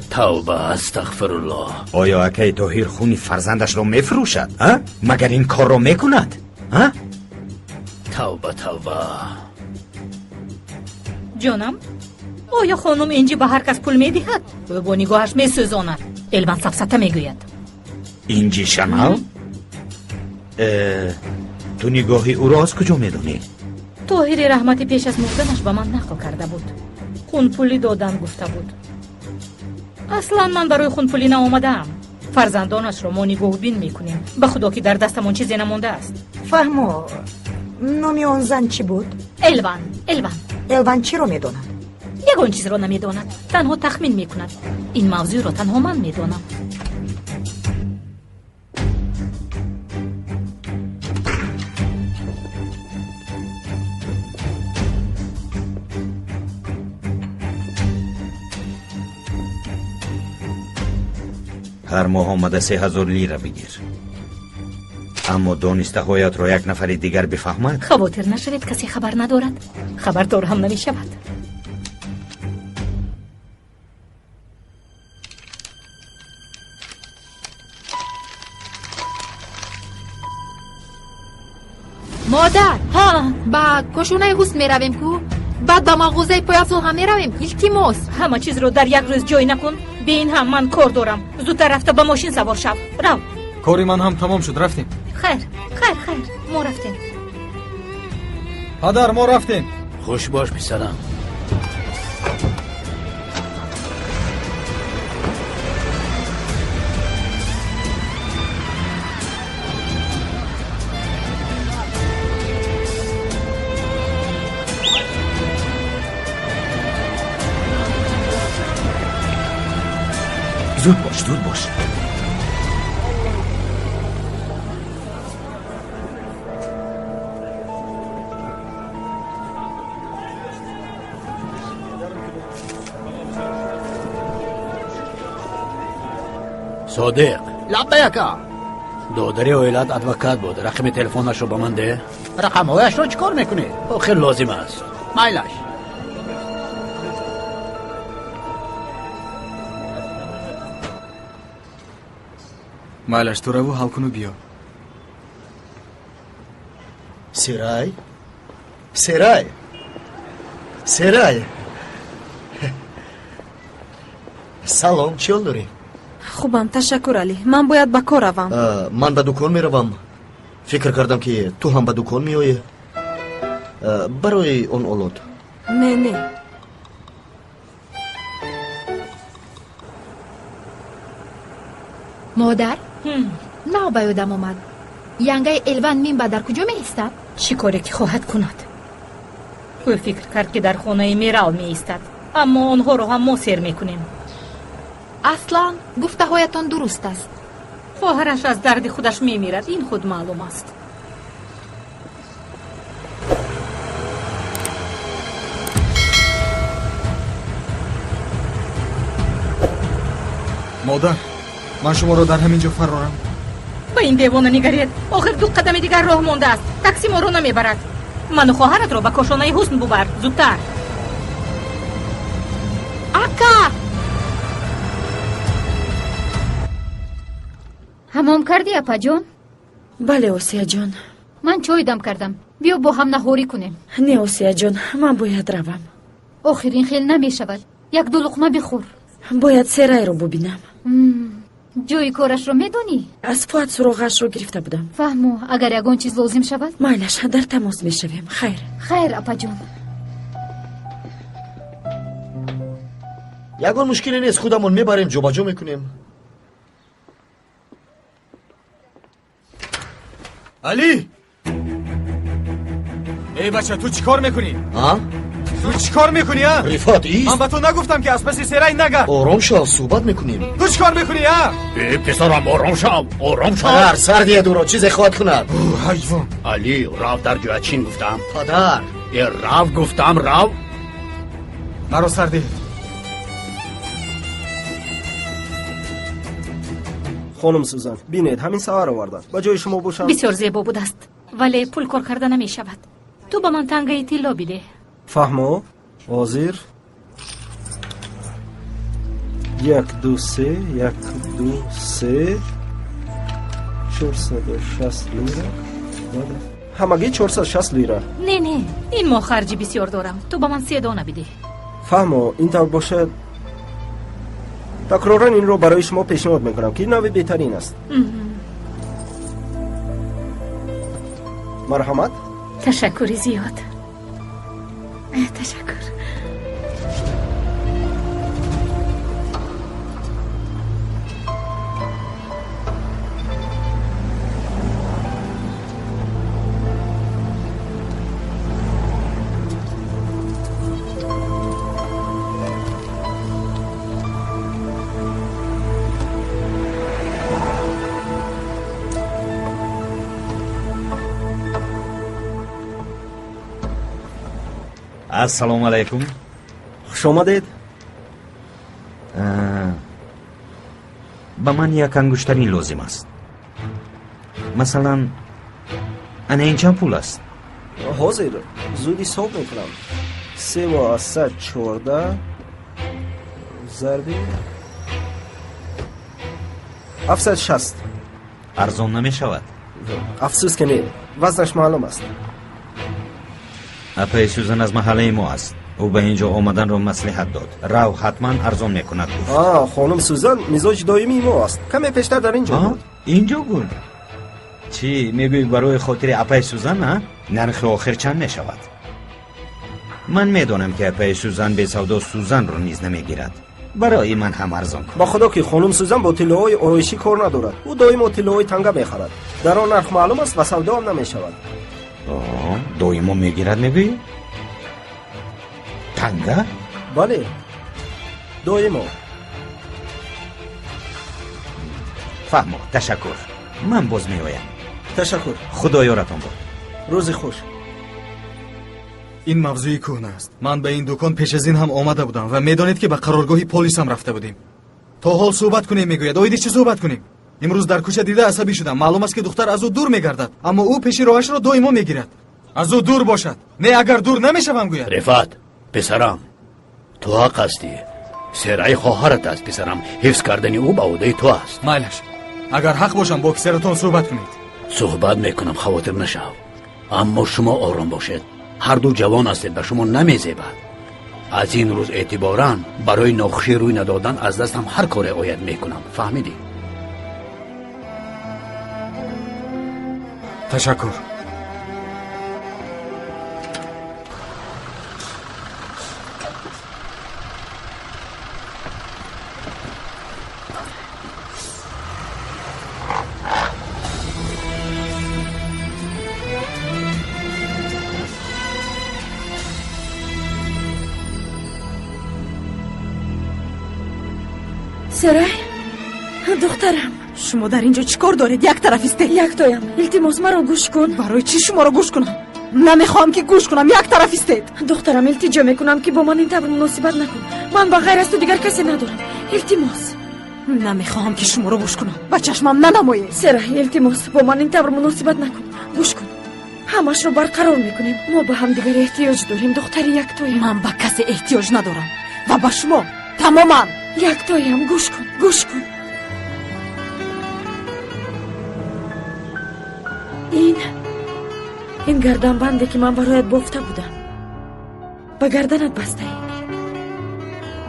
توبه استغفرالله. آیا اکای طاهر خونی فرزندش را میفروشد؟ مگر این کار را میکند؟ توبه. جانم آیا خانم اینجی به هر کس پول میدهد؟ او با نگاهش میسوزاند. الوان سفسطه میگوید. اینجی شمال؟ تو نگاهی او را از کجا میدونی؟ طاهر رحمتی پیش از مردنش به من نقل کرده بود. خون پولی دادن گفته بود. اصلا من برای خون پولی نآمدم. فرزندانش را ما نگاه بین میکنیم. به خدا که در دستمون چیزی نمونده است. فهمو نامی آن زن چی بود؟ الوان چی رو میدوند؟ یگان چیز را نمیداند. تنها تخمین میکند. این موضوع را تنها من میدانم. هر ماه آمده 3000 لیره بگیر. اما دانسته هایت را یک نفر دیگر بفهمد؟ خواطر نشوید کسی خبر ندارد، خبردار هم نمی شود. مادر ها با کشونه حسن می رویم کو بعد با مغازه پایافزو هم می رویم. التماس همه چیز رو در یک روز جای نکن. بین هم من کار دارم. زودتر رفته به ماشین سوار شو. رو. کاری من هم تمام شد، رفتیم. خیر ما رفتیم. پدر ما رفتیم. خوش باش پسرم. زود باش. صادق لبیکا دادری اویلات ادوکات بود. رقم تلفنش رو با من ده. رقم هایش رو چیکار میکنی؟ خیلی لازم است. مایلش مایلش تو رو حل کن و بیا. سرای سلام، چی حال داری؟ خوبم تشکر علی. من باید به کار روم. من به دکان میروم. فکر کردم که تو هم به دکان میایی. برای اون اولاد. نه مادر نه به یادم آمد. ینگه الوان مینبا در کجا می ایستد؟ چی کاری که خواهد کند؟ او فکر کرد که در خانه میرال می ایستد، اما آنها رو هم ما سیر میکنیم. اصلا گفته هایتان درست است. خواهرش از درد خودش میمیرد، این خود معلوم است. مادر من شما رو در همینجا فرارم. با این دیوانه نگرید. آخر 2 قدم دیگر راه مونده است. تاکسی ما رو نمیبرد. من و خواهرت رو به کاشانه حسن ببر زودتر. اکا حمام کردی اپا جان؟ بله اوسیا جان. من چای دم کردم. بیا با هم نهاری کنیم. نه اوسیا جان، من باید روم. آخرین خیل نمی شود. 1-2 لقمه بخور. باید سرای رو ببینم. جای کارش رو میدونی؟ از فواد سراغش رو گرفته بودم. فهمو اگر یگان چیز لازم شود مایلش در تماس میشویم. خیر اپا جان. یگان مشکلی نیست، خودمون میبریم جا با جا میکنیم. علی ای بچه تو چیکار میکنی؟ ها؟ تو چیکار میکنی ها؟ رفات ایست. من به تو نگفتم که از پس سرای نگرد. آرام شو، صحبت میکنیم. تو چیکار میکنی ها؟ پسرم آرام شو. پدر سردیه دورو چیزی خواهد کند. حیوان. علی راو در جوه چین گفتم. پدر راو گفتم راو. مرا سردی. خانم سوزان بینید همین سوار آوردن. با جای شما باشم. بسیار زیبا بود است، ولی پول کار کرده نمی شود. تو به من تنگه طلا بده. فهمو حاضر 1 2 3 1 2 3 460 لیره. همگی 460 لیره. نه این ما خرجی بسیار دارم. تو به من 3 دانه بده. فهمو این طور باشد. تکرارا این رو برای شما پیشنهاد میکنم که این نوع بهترین است. مرحمت. تشکری زیاد. تشکر. السلام علیکم. خوش آمدید. به من یک انگشتری لازم است. مثلا انا این چند پول است؟ حاضر زود حساب میکنم. 3 و 114 ضربه 760. ارزان نمی شود. افسوس که نه، وزنش معلوم است. اپای سوزن از محله ما است. او به اینجا آمدن را مصلحت داد. رو حتما ارزان میکند گفت. خانم سوزن مزاج دائمی ما است. کمی پیشتر در اینجا بود. اینجا بود. چی میگوی برای خاطر اپای سوزن نه؟ نرخ آخر چند میشود؟ من میدانم که اپای سوزن به سودا سوزن را نیز نمیگیرد. برای من هم ارزان کن. با خدا که خانم سوزن با طلاهای آرایشی کار ندارد. او دائما طلاهای تنگه میخرد. در آن نرخ معلوم است و سودا هم نمیشود. دائما میگیرد میگویی؟ تنگه؟ بله دائما. فهمو. تشکر. من باز میآیم. تشکر. خدا یارتان باد. روز خوش. این موضوعی کهنه است. من به این دکان پیش از این هم آمده بودم و میدانید که به قرارگاهی پلیس هم رفته بودیم. تا حال صحبت کنیم میگوید. اویدی چه صحبت کنیم؟ امروز در کوچه دیده عصبی شدم. معلوم است که دختر از او دور میگردد، اما او پیش راهش را دائما میگیرد. از او دور باشد. نه اگر دور نمیشوم گوید. رفعت پسرم، تو حق هستی. سرای خواهرت است پسرم. حفظ کردن او به عهده تو است. مایلش. اگر حق باشم با پسرتون صحبت کنید. صحبت میکنم، خواطر نشو. اما شما آرام باشید. هر دو جوان هستید، به شما نمیزیبد. از این روز اعتباراً برای ناخوشی روی ندادن از دستم هر کار عاید میکنم. فهمیدی؟ تشکر. سرای دخترم، شما در اینجا چیکار دارید؟ یک طرف استید. یک تایم. التماس مرا گوش کن. برای چی شما را گوش کنم؟ نمیخوام که گوش کنم. یک طرف استید. دخترم التجا میکنم که با من این طور مناسبت نکن. من با غیر از تو دیگر کسی ندارم. التماس. نمیخوام که شما را گوش کنم. با چشمم ننمایید. سرای التماس با من این طور مناسبت نکن. گوش کن. همش رو برقرار میکنیم. ما به هم دیگر احتیاج داریم. دختر یک تایم. من به کسی احتیاج ندارم و با شما تماما. یک تایم. گوش کن. گوش کن. این گردن بندی که من برایت بافته بودم به گردنت بسته ای.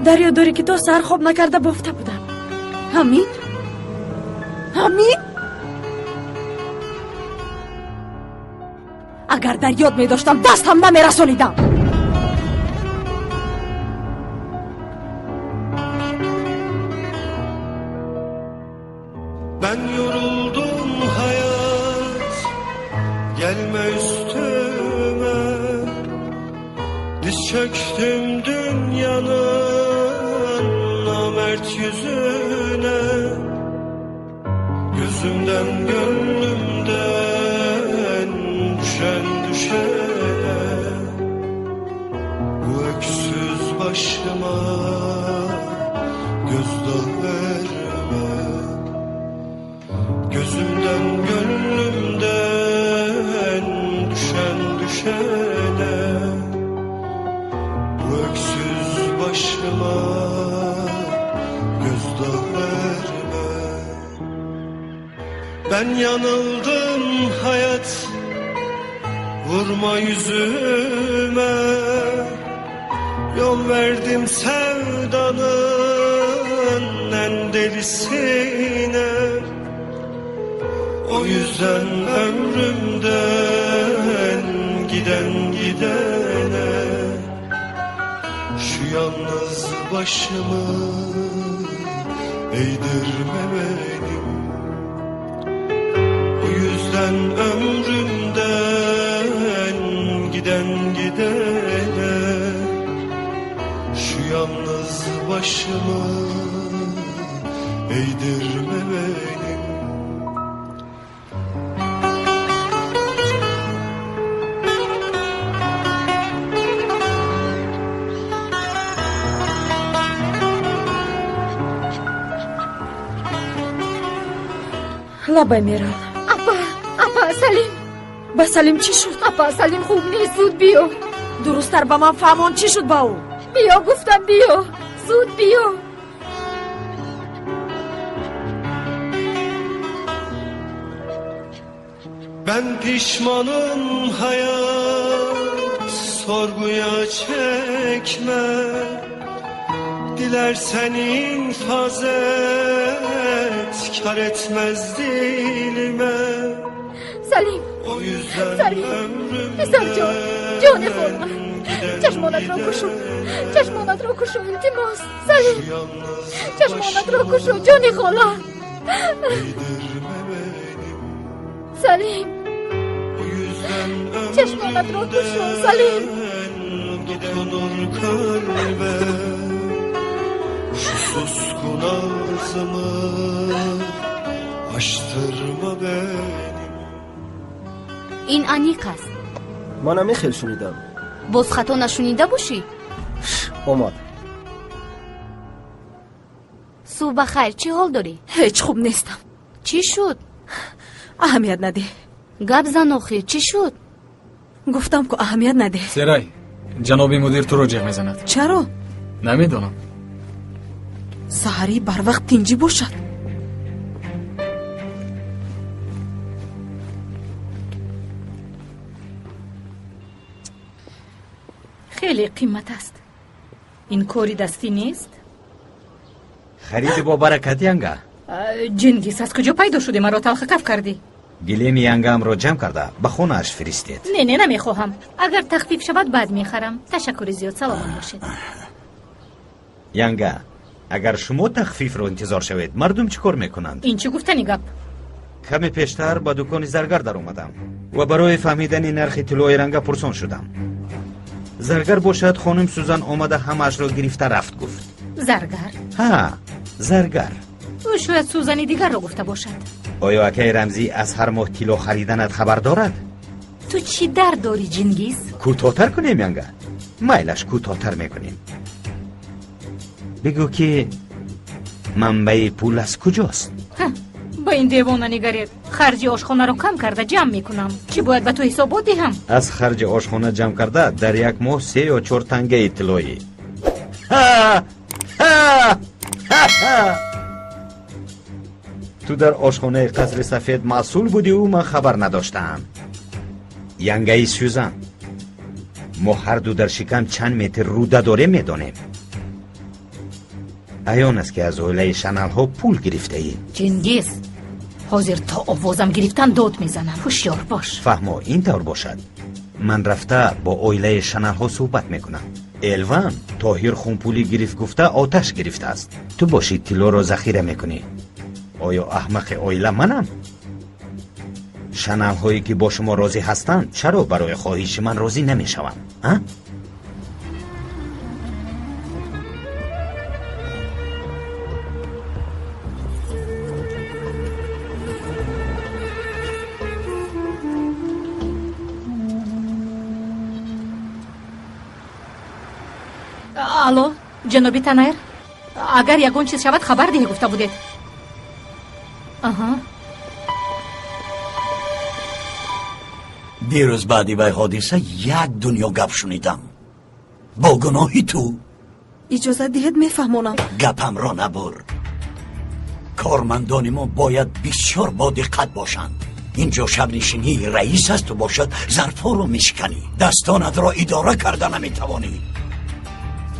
دریا داری که تو سر خواب نکرده بافته بودم. همین؟ اگر در یاد می داشتم دست هم نمی رسولیدم. Ben yoruldum hayat, gelme üstüme. Diz çöktüm dünyanın namert yüzüne. Gözümden gönlümden düşen düşene. Bu öksüz başıma gözdağı verme. Gözümden gönlümden düşen düşene. Bu öksüz başıma gözdağı verme. Ben yanıldım hayat, vurma yüzüme. Yol verdim sevdanın en delisine. O yüzden ömrümden giden gidene. Şu yalnız başımı eğdirme benim. O yüzden ömrümden giden gidene. Şu yalnız başımı eğdirme benim. لبای میرال. اپا салим ба салим чӣ шуд? апа салим хуб нест. зуд биё. дурусттар ба ман фаҳмон чӣ шуд ба ӯ? биё гуфтам биё. зуд биё. Ben pişmanım hayat sorguya çekme. Dilersen infaz et kar etmez dilime. Salim. O yüzden Salim. Pesar can. Canı forma. Çeşmonat ra kuşu. Çeşmonat ra kuşu iltimos. Salim. Çeşmonat ra kuşu. Canı xola. Salim. Çeşmonat ra kuşu. Salim. Dokunur kalbe. Şu suskun ağzımı açtırma beni. این انیق است. منم خیلی شنیدم. باز خطا نشنیده باشی. اومد. صبح بخیر. چی حال داری؟ هیچ خوب نیستم. چی شد؟ اهمیت نده. گپ زن آخه. چی شد؟ گفتم که اهمیت نده. سرای جناب مدیر تو رو جه میزند. چرا؟ نمیدونم. سحری بر وقت تینجی باشد. خیلی قیمت است. این کاری دستی نیست؟ خرید با برکت ینگا. جنگیس از کجا پیدا شده مرا تلخ کف کردی؟ گلیم ینگام رو جمع کرده به خونه‌اش فرستید. نه نمیخواهم. اگر تخفیف شود بعد میخرم. تشکر زیاد. سلام باشید. ینگا اگر شما تخفیف رو انتظار شوید مردم چیکار میکنند؟ این چی گفتنی گپ؟ کمی پیشتر با دکان زرگر در اومدم و برای فهمیدن نرخ طلای رنگ پرسان شدم. زرگر باشد خانم سوزن آمده همش رو گرفته رفت گفت. زرگر؟ ها زرگر. او شاید سوزنی دیگر رو گفته باشد. آیا اکای رمزی از هر ماه طلا خریدنت خبر دارد؟ تو چی در داری جنگیز؟ کوتاه‌تر کنیم ینگا. مایلش کوتاه‌تر میکنیم. بگو که منبع پول از کجاست؟ با این دیوانه نگرید. خرج آشخانه رو کم کرده جمع میکنم. چی باید به تو حسابات دهم؟ از خرج آشخانه جمع کرده در یک ماه 3 یا 4 تنگه طلایی. تو در آشخانه قصر سفید مسئول بودی و من خبر نداشتم. ینگه سوزن ما هر دو در شکم چند متر روده داره میدانیم. ایان است که از اوله شنل ها پول گرفته ای. جنگیز حاضر تا آوازم گرفتن داد میزنم. هوشیار باش. فهمو این طور باشد. من رفته با اوله شنل ها صحبت میکنم. الوان طاهر خون پولی گرفت گفته آتش گرفته است. تو باشی طلا رو ذخیره میکنی. آیا احمق اوله منم؟ شنل هایی که با شما راضی هستند چرا برای خواهش من راضی نمیشوند؟ ها؟ الو جنابی تنایر اگر یگون چیز شود خبر دهی گفته بودید. دیروز بعدی به حادثه یک دنیا گپ شنیدم. با گناهی تو اجازه دهید میفهمونم. گپم را نبر. کارمندان ما باید بسیار با دقت باشند. اینجا شب نشینی رئیس است و باشد ظرفا رو میشکنی. دستانت را اداره کرده نمیتوانی.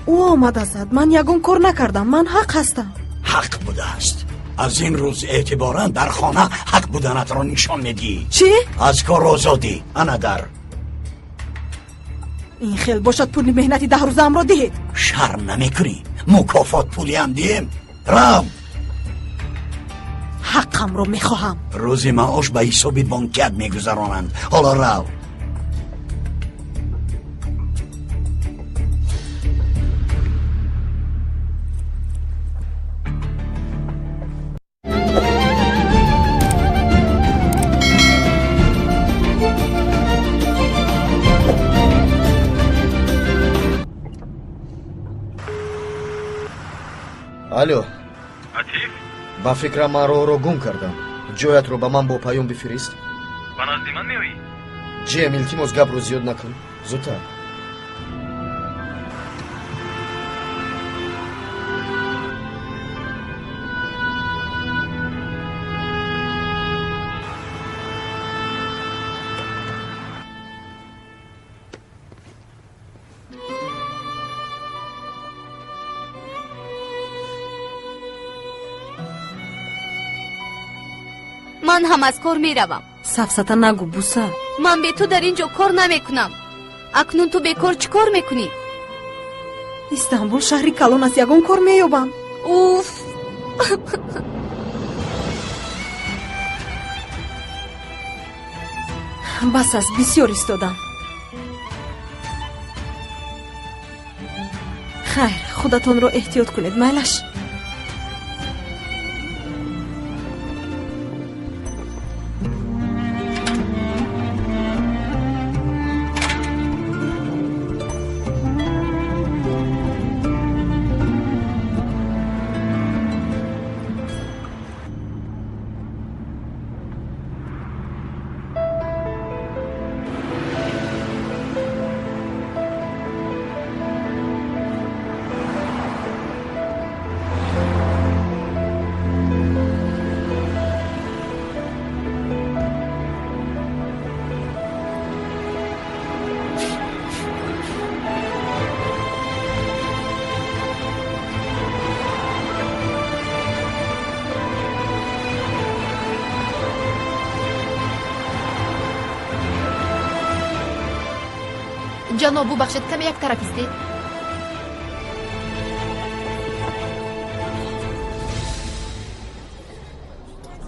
او آمده زد. من یگون کار نکردم. من حق هستم. حق بوده است. از این روز اعتبارا در خانه حق بودنت را نشان میدی. چی؟ از کار آزادی. انا در این خیل باشد پول مهنتی 10 روزم را دهید. شرم نمیکنی؟ مکافات پولی هم دیم. رو حقم رو میخواهم. روزی معاش به حساب بانکیت میگذرانند. حالا رو الو عطیف با فکرم من رو گم کردم. جایت رو به من با پیام بفرست. ба назди ман меоӣ? ҷием, илтимос гапро зиёд накун. зудтар. من هم از کار میروم. سفسطه نگو بوسه. من به تو در اینجا کار نمیکنم. اکنون تو به کار چی کار میکنی؟ استانبول شهری کلان است، یگان کار مییابم. اوف. بس است، بسیار ایستادم. خیر، خودتان رو احتیاط کنید. میلش. جناب ببخشید کمی یک طرف ایستید.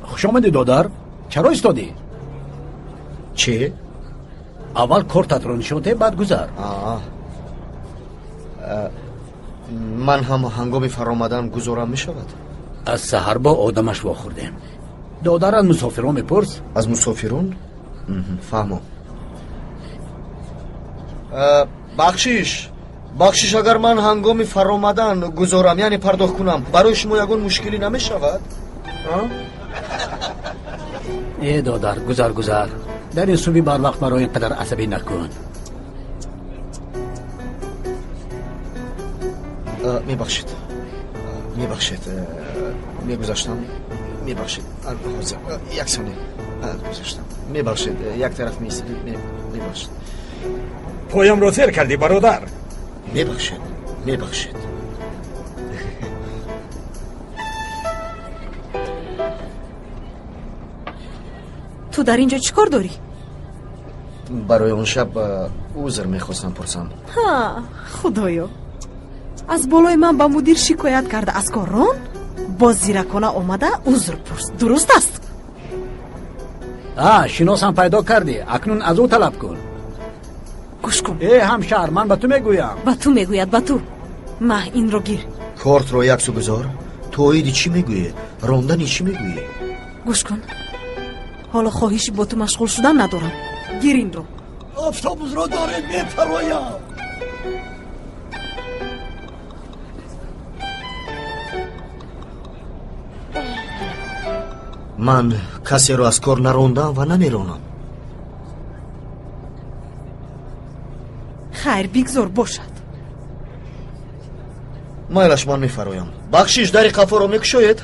خوش آمدی دادر. چرا ایستادی؟ چی؟ اول کارتت رو نشون ده، بعد گذر. من هم هنگام فرامدن گذارم می شود. از سحر با آدمش واخوردیم. دادر از مسافران میپرس. از مسافران؟ فهمم. بخشش اگر من هنگام فرامدن گذارم، یعنی پرداخت کنم، برای شما یگان مشکلی نمی شود؟ ای دادر، گذر. در این صوبی بر وقت برای اینقدر عصبی نکن. میبخشید میگذاشتم. میبخشید یک ثانیه گذاشتم. میبخشید یک طرف میستید. میبخشید پایم رو زیر کردی برادر. میبخشید تو در اینجا چی کار داری؟ برای اون شب عذر میخواستم پرسم. خدایا، از بالای من با مدیر شکایت کرده از کاران، باز زیرکانه آمده عذر پرس. درست است؟ شناسم پیدا کردی، اکنون از او طلب کن. گوش کن. همشهر، من به تو میگویم. به تو میگوید. به تو. ما این رو گیر. کارت رو یک سو بذار. تویدی چی میگویه؟ راندنی چی میگویه؟ گوش کن. حالا خواهشی با تو مشغول شدن ندارم. گیر این رو. آفتابوز رو داره میپرایم. من کسی رو از کار نراندم و نمیرانم. خیر بگذار باشد. مایلش من میفرایم. بخشش دری قفا رو میکشوید؟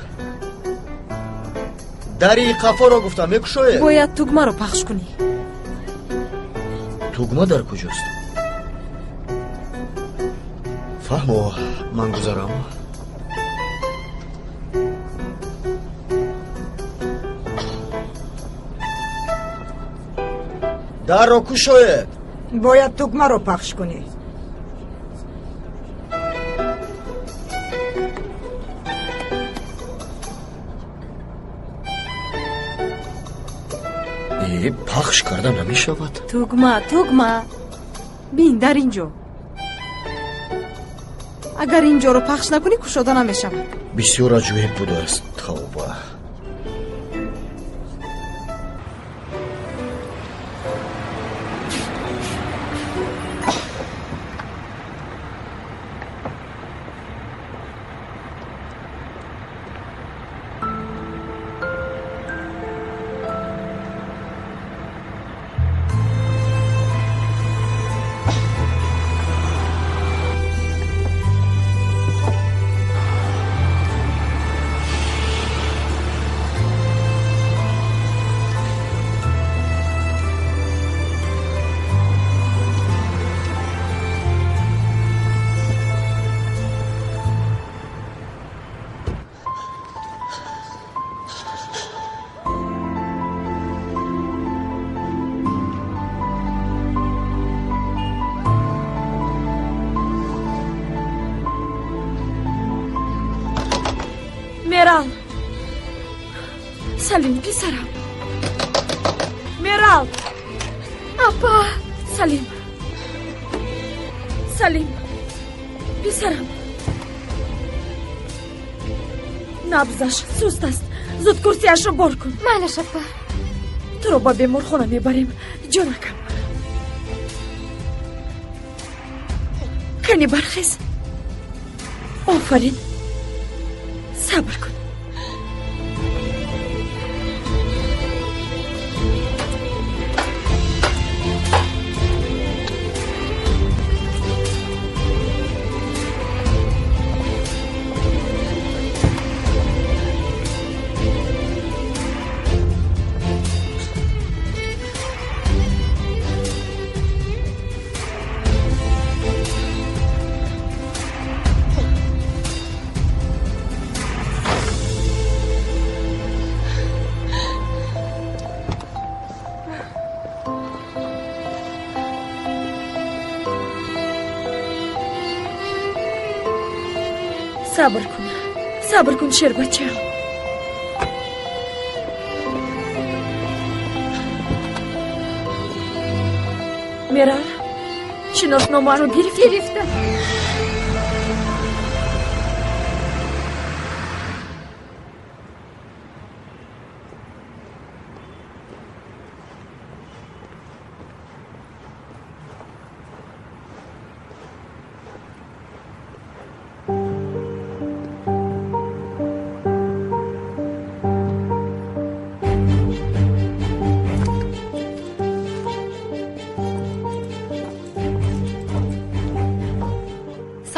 دری قفا رو گفتم میکشوید؟ باید توگمه رو پخش کنی. توگمه در کجاست؟ فهمو من گذارم. در رو کشوید. باید توگمه رو پخش کنی. پخش کرده نمی شود. توگمه بین در اینجا. اگر اینجا رو پخش نکنی کشاده نمی شود. بسیار عجیب بوده است. توبه. мерал салим писарам мерал апа салим салим писарам набзаш суст аст зуд курсиашро бор кун майлаш апа туро ба беморхона мебарем ҷонакам кани бархез офарин сабр кун сабр кун шербача мерал шиносномаро гирифта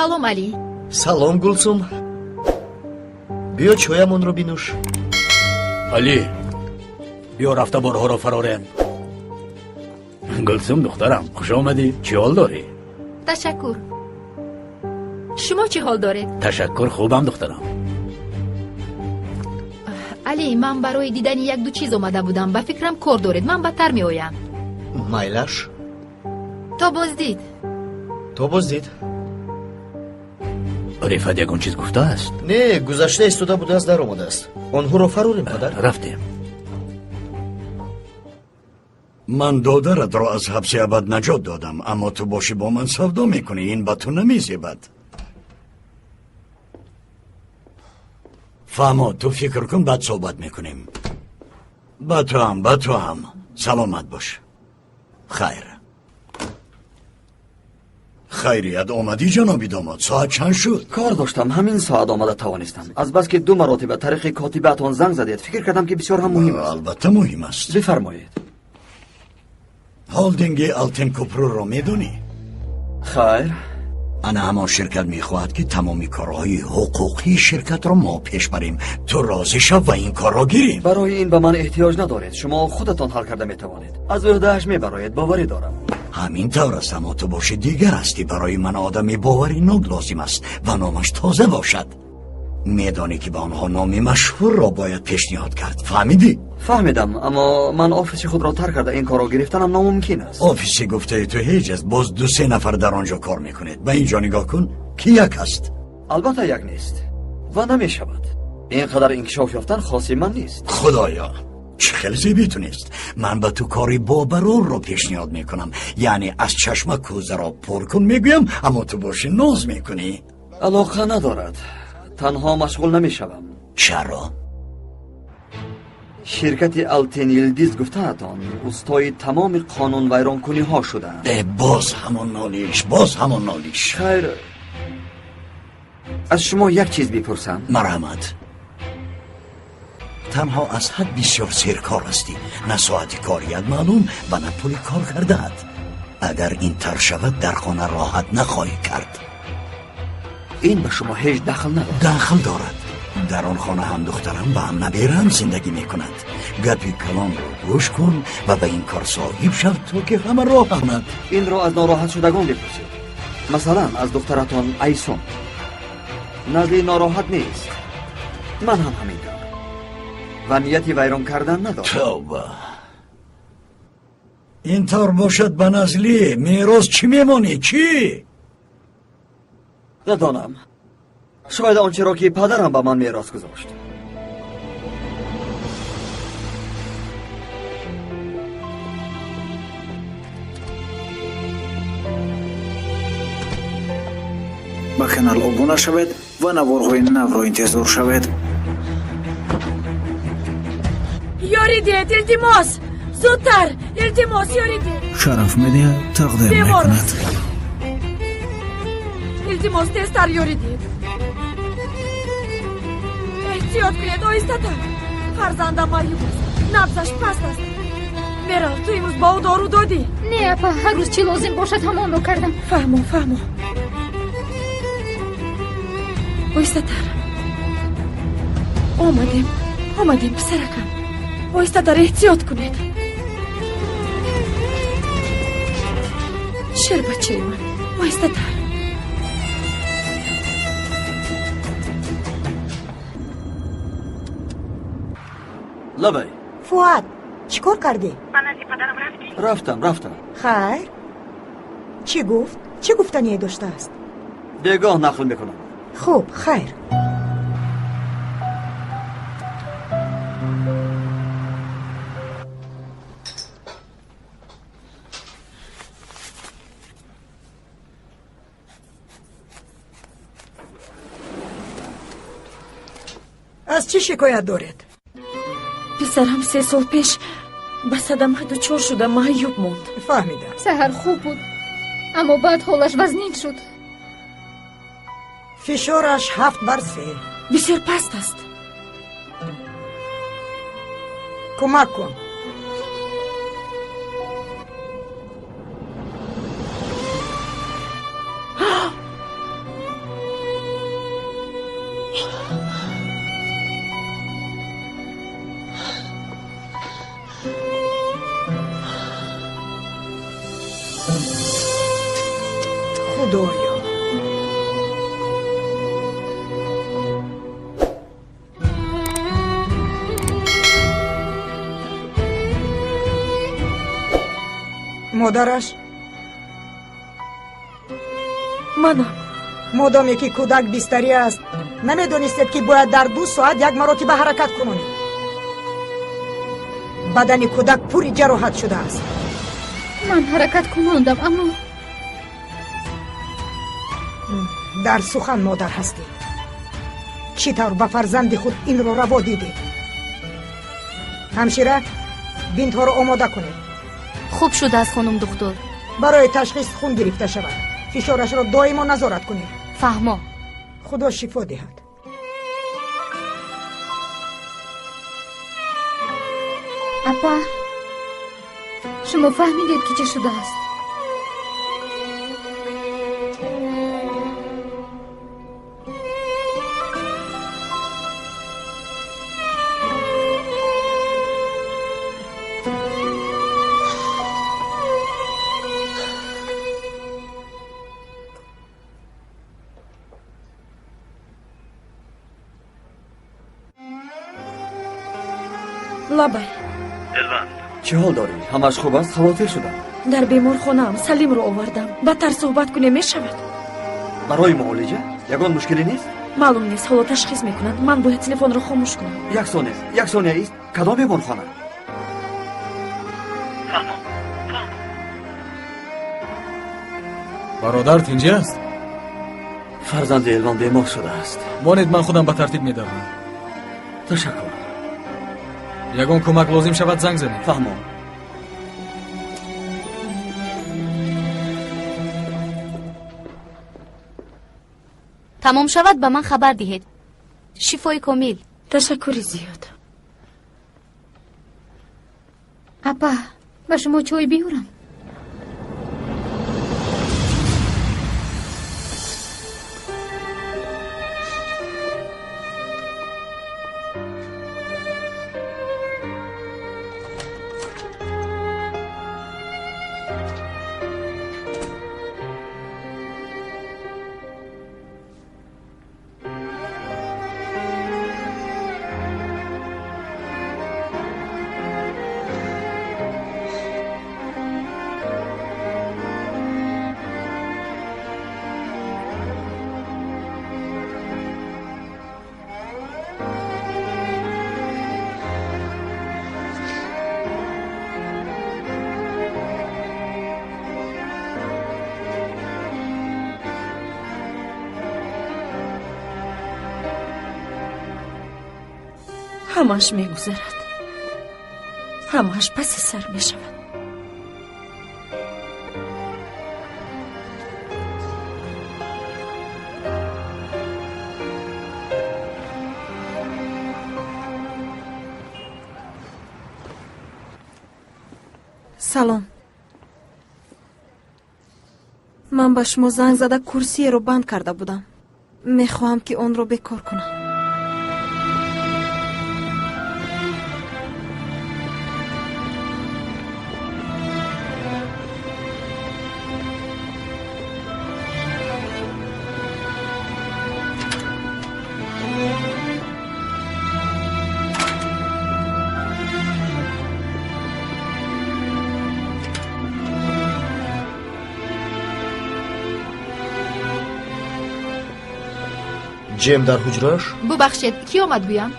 салом алӣ салом гулсум биё чоямонро бинӯш алӣ биё рафта борҳоро фарорем гулсум духтарам хуш омадӣ чӣ ҳол дорӣ ташаккур шумо чӣ ҳол доред ташаккур хубам духтарам алӣ ман барои дидани як ду чиз омада будам ба фикрам кор доред ман бадтар меоям майлаш то боздид рифат ягон чиз гуфтааст не гузашта истода будааст дар омадааст онҳоро фарорем падар рафтем ман додаратро аз ҳабси абад наҷот додам аммо ту бошӣ бо ман савдо мекунӣ ин ба ту намезебад фаҳмо ту фикр кун баъд суҳбат мекунем ба ту ҳам саломат бош хайр хайрият омадӣ ҷаноби домод соат чанд шуд кор доштам ҳамин соат омада тавонистам азбаски ду маротиба тариқи котибаатон занг задед фикр кардам ки бисёр ҳам муҳим аст албатта муҳим аст бифармоед ҳолдинги алтенкӯпрӯро медонӣ хайр ана ҳамон ширкат мехоҳад ки тамоми корҳои ҳуқуқии ширкатро мо пеш барем ту розӣ шав ва ин корро гирем барои ин ба ман эҳтиёҷ надоред шумо худатон ҳал карда метавонед аз уҳдааш мебароед боварӣ дорам ҳамин тавр аст аммо ту боши дигар ҳастӣ барои ман одами боваринок лозим аст ва номаш тоза бошад медонӣ ки ба онҳо номи машҳурро бояд пешниҳод кард фаҳмидӣ фаҳмидам аммо ман офиси худро тарк карда ин корро гирифтанам номумкин аст офиси гуфтаи ту ҳеҷ аст боз ду се нафар дар он ҷо кор мекунед ба ин ҷо нигоҳ кун ки як аст албатта як нест ва намешавад ин қадар инкишоф ёфтан хоси ман нест худоё чӣ хеле зебӣ тунист ман ба ту кори бобарорро пешниҳод мекунам яъне аз чашма кӯзаро пур кун мегӯям аммо ту бошӣ ноз мекунӣ алоқа надорад танҳо машғул намешавам чаро ширкати алтен илдиз гуфтаатон устои тамоми қонунвайронкуниҳо шудаанд боз ҳамон нолиш хайр аз шумо як чиз бипурсам марҳамат танҳо аз ҳад бисёр серкор ҳастӣ на соати корият маълум ва на пули кор кардаат агар ин тар шавад дар хона роҳат нахоҳӣ кард ин ба шумо ҳеҷ дахл надорад дахл дорад дар он хона ҳам духтарам ба ҳам наберам зиндагӣ мекунад гапи калонро гӯш кун ва ба ин кор соҳиб шав то ки ҳама роҳ амад инро аз нороҳатшудагон бипурсед масалан аз духтаратон айсон назли нороҳат нест ман ҳам ҳамин тавр ва нияти вайрон кардан надорам тавба ин тавр бошад ба назли мерос чӣ мемонӣ чӣ надонам шояд ончеро ки падарам ба ман мерос гузошт ба канал обуна шавед ва наворҳои навро интизор шавед. ёрӣ диҳед, илтимос! зудтар! илтимос, ёрӣ диҳед! Шараф медиҳа тақдим мекунад. илтимос, тезтар ёрӣ диҳед! эҳтиёт кунед, оҳистатар! фарзандам маъюб аст, набзаш паст аст. мерал, ту имрӯз ба ӯ дору додӣ? Не, апа, ҳар рӯз чӣ лозим бошад ҳамонро кардам. фаҳмо оҳистатар. омадем писаракам. оҳистатар, эҳтиёт кунед. шербачаи ман, оҳистатар. лабай. фуад, чӣ кор кардӣ? ман аз падарам рафтӣ? Рафтам. хайр. чӣ гуфт? чӣ гуфтание доштааст? бегоҳ нақл мекунам. хуб, хайр. аз чӣ шикоят доред? писарам 3 сол пеш ба садама дучор шуда маъюб монд. фаҳмидам. саҳар хуб буд, аммо баъд ҳолаш вазнин шуд. фишораш 7/3. бисёр паст аст. кӯмак кун. خدایا مادرش منم. مادامی که کودک بستری است نمیدونستید که باید در 2 ساعت 1 مرتبه حرکت کنونید. بدن کودک پوری جراحت شده است. من حرکت کناندم اما در سخن مادر هستی. چطور به فرزند خود این رو روا دیدید؟ همشیره بینت ها رو آماده کنید. خوب شده است خانم دکتر. برای تشخیص خون گرفته شود. فشارش را دائما نظارت کنید. فهمم. خدا شفا دهد. اپا شما فهمیدید که چه شده است؟ لابای چه حال داری؟ همش خوب است؟ خواطر شدم. در بیمارخانه‌ام سلیم رو آوردم. بدتر صحبت کنه میشود. برای معالجه یگان مشکلی نیست؟ معلوم نیست، حالا تشخیص میکنند. من باید تلفن رو خاموش کنم. یک ثانیه است. کدام بیمارخانه؟ برادرت اینجا است؟ فرزند الوان بیمار شده است. مانید من خودم به ترتیب میدارم. تشکر. یگان کمک لازم شود زنگ زنید. فهمم. تمام شود به من خبر دهید. شفای کامل. تشکری زیاد. اپا به شما چای بیارم. ҳамааш мегузарад, ҳамааш паси сар мешавад. салом. ман ба шумо занг зада курсиеро банд карда будам. мехоҳам ки онро бекор кунам. ҷем дар ҳуҷраш? бубахшед, кӣ омад гӯям?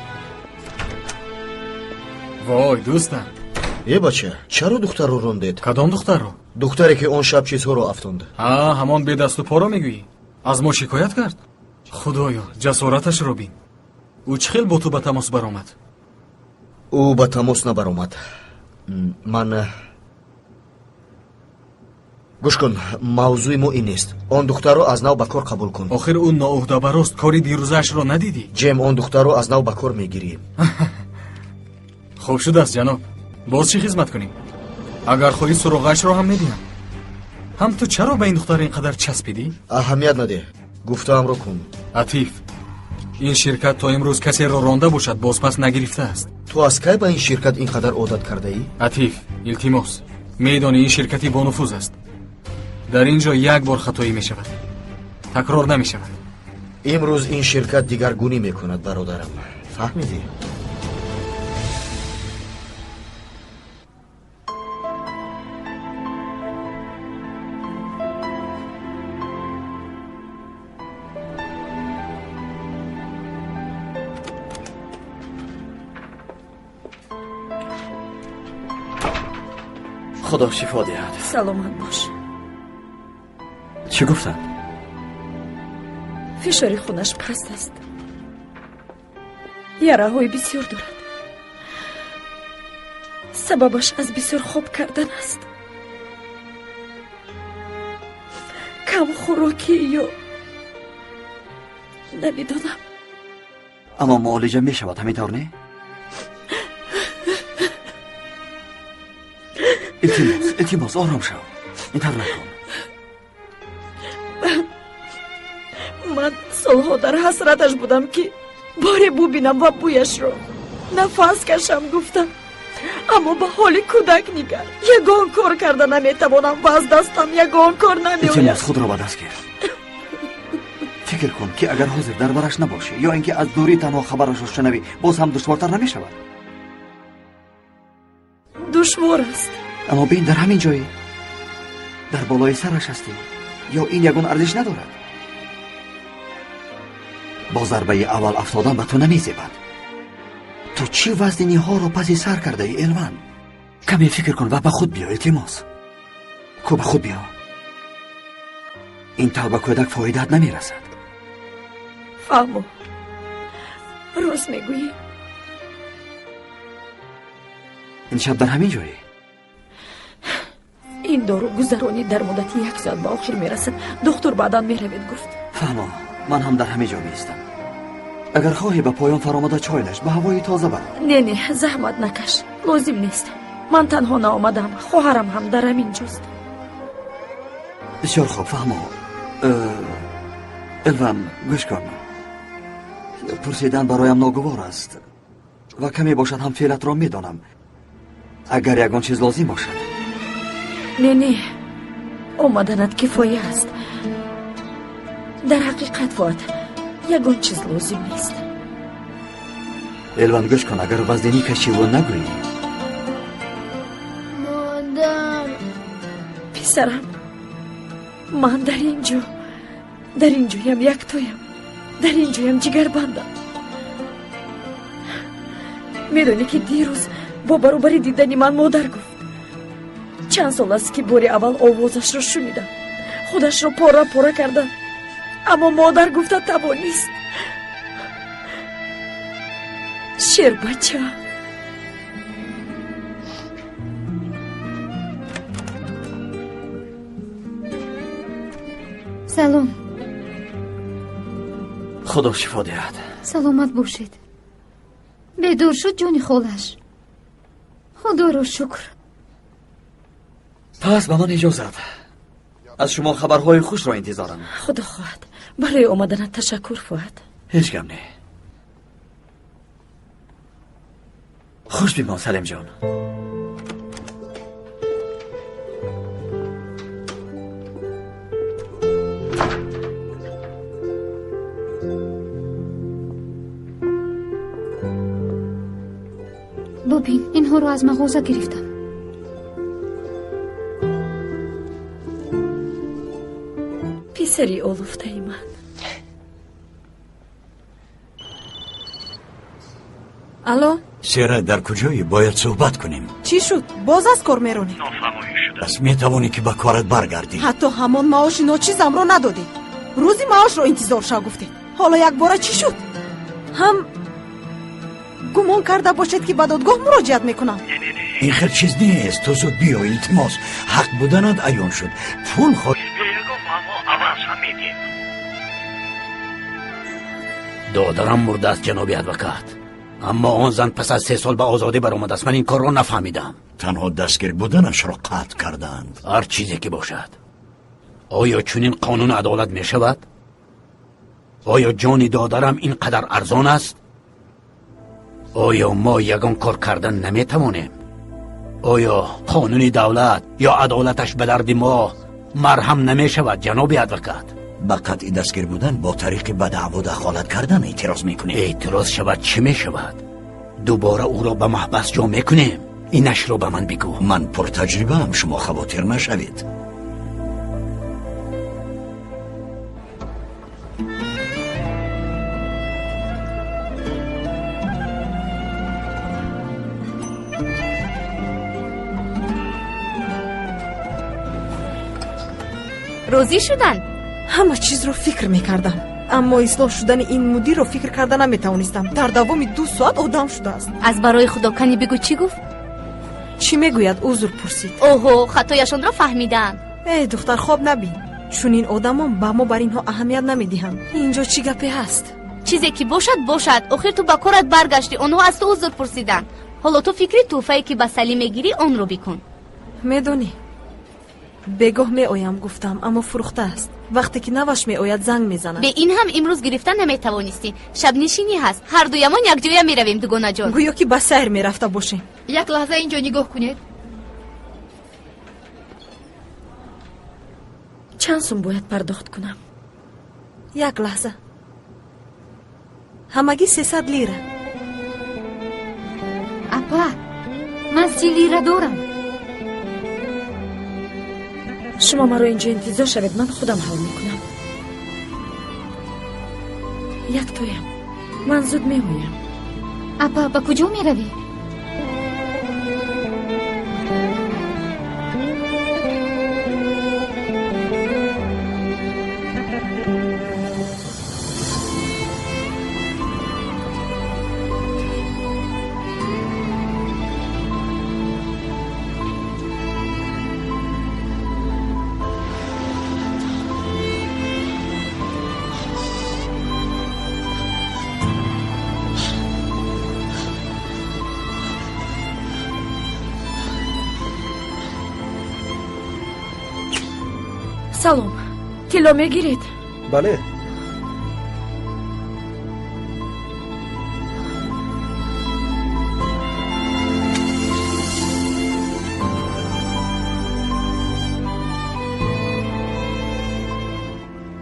вой дӯстам. е бача, чаро духтарро рондед? кадом духтарро? духтаре ки он шаб чизҳоро афтонд. ҳамон бедасту поро мегӯӣ? аз мо шикоят кард? худоё, ҷасораташро бин. ӯ чӣ хел бо ту ба тамос баромад? ӯ ба тамос набаромад. ман гӯш кун, мавзӯи мо ин нест. Он духтарро аз нав ба кор қабул кун. охир ӯ ноуҳдабарост, кори дирӯзаашро надидӣ? ҷем, он духтарро аз нав ба кор мегирем. хуб шудааст ҷаноб. боз чӣ хизмат кунем? агар хоҳӣ суроғашро ҳам медиҳам. ҳам ту чаро ба ин духтар ин қадар часпидӣ? аҳамият надеҳ, гуфтаамро кун. атиф, ин ширкат то имрӯз касеро ронда бошад бозпас нагирифтааст. ту аз кай ба ин ширкат ин қадар одат кардаӣ? атиф, илтимос, медонӣ ин ширкати бонуфуз аст. дар ин ҷо як бор хатоӣ мешавад, такрор намешавад. имрӯз ин ширкат дигаргунӣ мекунад, бародарам. фаҳмидӣ? خدا شفا دهد. سلامت باش. چی گفتند؟ فشار خونش پست است. یاره های بسیار دارد. سببش از بسیار خوب کردن است. کم خوراکی یا نمیدونم. اما معالجه می شود همینطور نه؟ التماس آرام شو. اینطور نکن. من سالها در حسرتش بودم که باره ببینم و بویش رو نفس کشم گفتم، اما به حال کودک نگر یگان کار کرده نمیتوانم و از دستم یگان کار نمیآید. التماس خود را به دست گیر. فکر کن که اگر حاضر دربارش نباشی یا اینکه از دوری تنها خبرش رو شنوی باز هم دشوارتر نمیشود. دشوار است. اما بین در همین جایی در بالای سرش هستی یا این یگان ارزش ندارد؟ با ضربه اول افتادن به تو نمیزیبد. تو چی وزنی ها رو پس سر کرده ای الوان؟ کمی فکر کن و به خود بیا. التماس کو به خود بیا. این طور به کودک فایدت نمیرسد. فهمو روز میگویی؟ این شب در همین جایی؟ این دارو گذرانی در مدت 1 ساعت به آخر میرسد. دکتر بعدا میروید گفت. فهمو من هم در همین جا میستم. اگر خواهی به پایان فرامده چایلش به هوای تازه بر. نه زحمت نکش، لازم نیست. من تنها نآمدم، خواهرم هم در همین جاست. بسیار خوب فهمو. الوان گوش کن. پرسیدن برایم ناگوار است و کمی باشد هم فعلت را میدانم. اگر یگان چیز لازم باشد. نه آمدنت کفایه است. در حقیقت فقط یگان چیز لازم نیست. الوان گوش کن، اگر وزنی کشی و نگویی. مادر پسرم، من در اینجایم یک تویم. در اینجایم جگر بندم. میدونی که دیروز با برابری دیدنی من مادر گفت چند سال است که باری اول آوازش رو شنیدم. خودش رو پاره کرده، اما مادر گفته تبا نیست. شیر بچه. سلام. خدا شفا دهد. سلامت باشید. بدور شد جونی خالش. خدا رو شکر. پس به من اجازت. از شما خبرهای خوش را انتظارم. خدا خواهد. برای آمدن تشکر فؤاد. هیچ کم نه. خوش بیمان سلیم جان. ببین اینها رو از مغازه گرفتم. پسری اولفته من. الو سیره در کجایی؟ باید صحبت کنیم. چی شد؟ باز از کار میرونی؟ نافرمایی شده است. میتوانی که به کارت برگردی؟ حتی همان معاش ناچیزم رو ندادی. روزی معاش رو انتظار شو گفتید. حالا یک باره چی شد؟ هم گمان کرده باشد که به دادگاه مراجعت میکنم. این خیلی چیز نیست. تو زود بیا. التماس حق بودنت عیان شد. پول خواهی بیگم اما عوض هم میدیم. دادرم مرده است جناب ادوکات. اما آن زن پس از 3 سال به آزادی برآمده است. من این کار را نفهمیدم. تنها دستگیر بودنش را قطع کردند. هر چیزی که باشد. آیا چنین قانون عدالت می شود؟ آیا جان دادرم اینقدر ارزان است؟ آیا ما یگان کار کردن نمی توانیم؟ آیا قانون دولت یا عدالتش به درد ما مرهم نمی شود جناب ادوکات؟ با قطع دستگیر بودن با طریق به دعوا دخالت کردن اعتراض میکنیم. اعتراض شود چی می شود؟ دوباره او را به محبس جا میکنیم. اینش رو به من بگو. من پر تجربه ام. شما خواطر نشوید. روزی شدن. همه چیز رو فکر میکردم اما اصلاح شدن این مدیر رو فکر کردن نمیتوانستم. در دوام 2 ساعت آدم شده است. از برای خدا کنی بگو چی گفت؟ چی میگوید؟ عذر پرسید. اوهو خطایشان را فهمیدن. ای دختر خواب نبین. چون این آدمان با ما بر اینها اهمیت نمیدهند. اینجا چی گپی هست؟ چیزی که باشد آخر تو با کارت برگشتی. اونها از تو عذر پرسیدن. حالا تو فکری توفایی که به سلیم میگیری اون رو بکن. میدونی بگاه می آیم گفتم اما فروخته است. وقتی که نوش می آید زنگ میزنند. به این هم امروز گرفتن نمیتوانستی. شب نشینی هست. هر دویمان یک جای میرویم دوگانه جان. گویا که به سیر میرفته باشیم. یک لحظه اینجا نگاه کنید. چند سوم باید پرداخت کنم؟ یک لحظه. همگی 300 لیره. اپا من 30 لیره دارم. شما مرا اینجا انتظار شوید. من خودم حل میکنم. یک تویم. من زود میمویم. اپا با کجا میروی؟ سلام. طلا میگیرید؟ بله.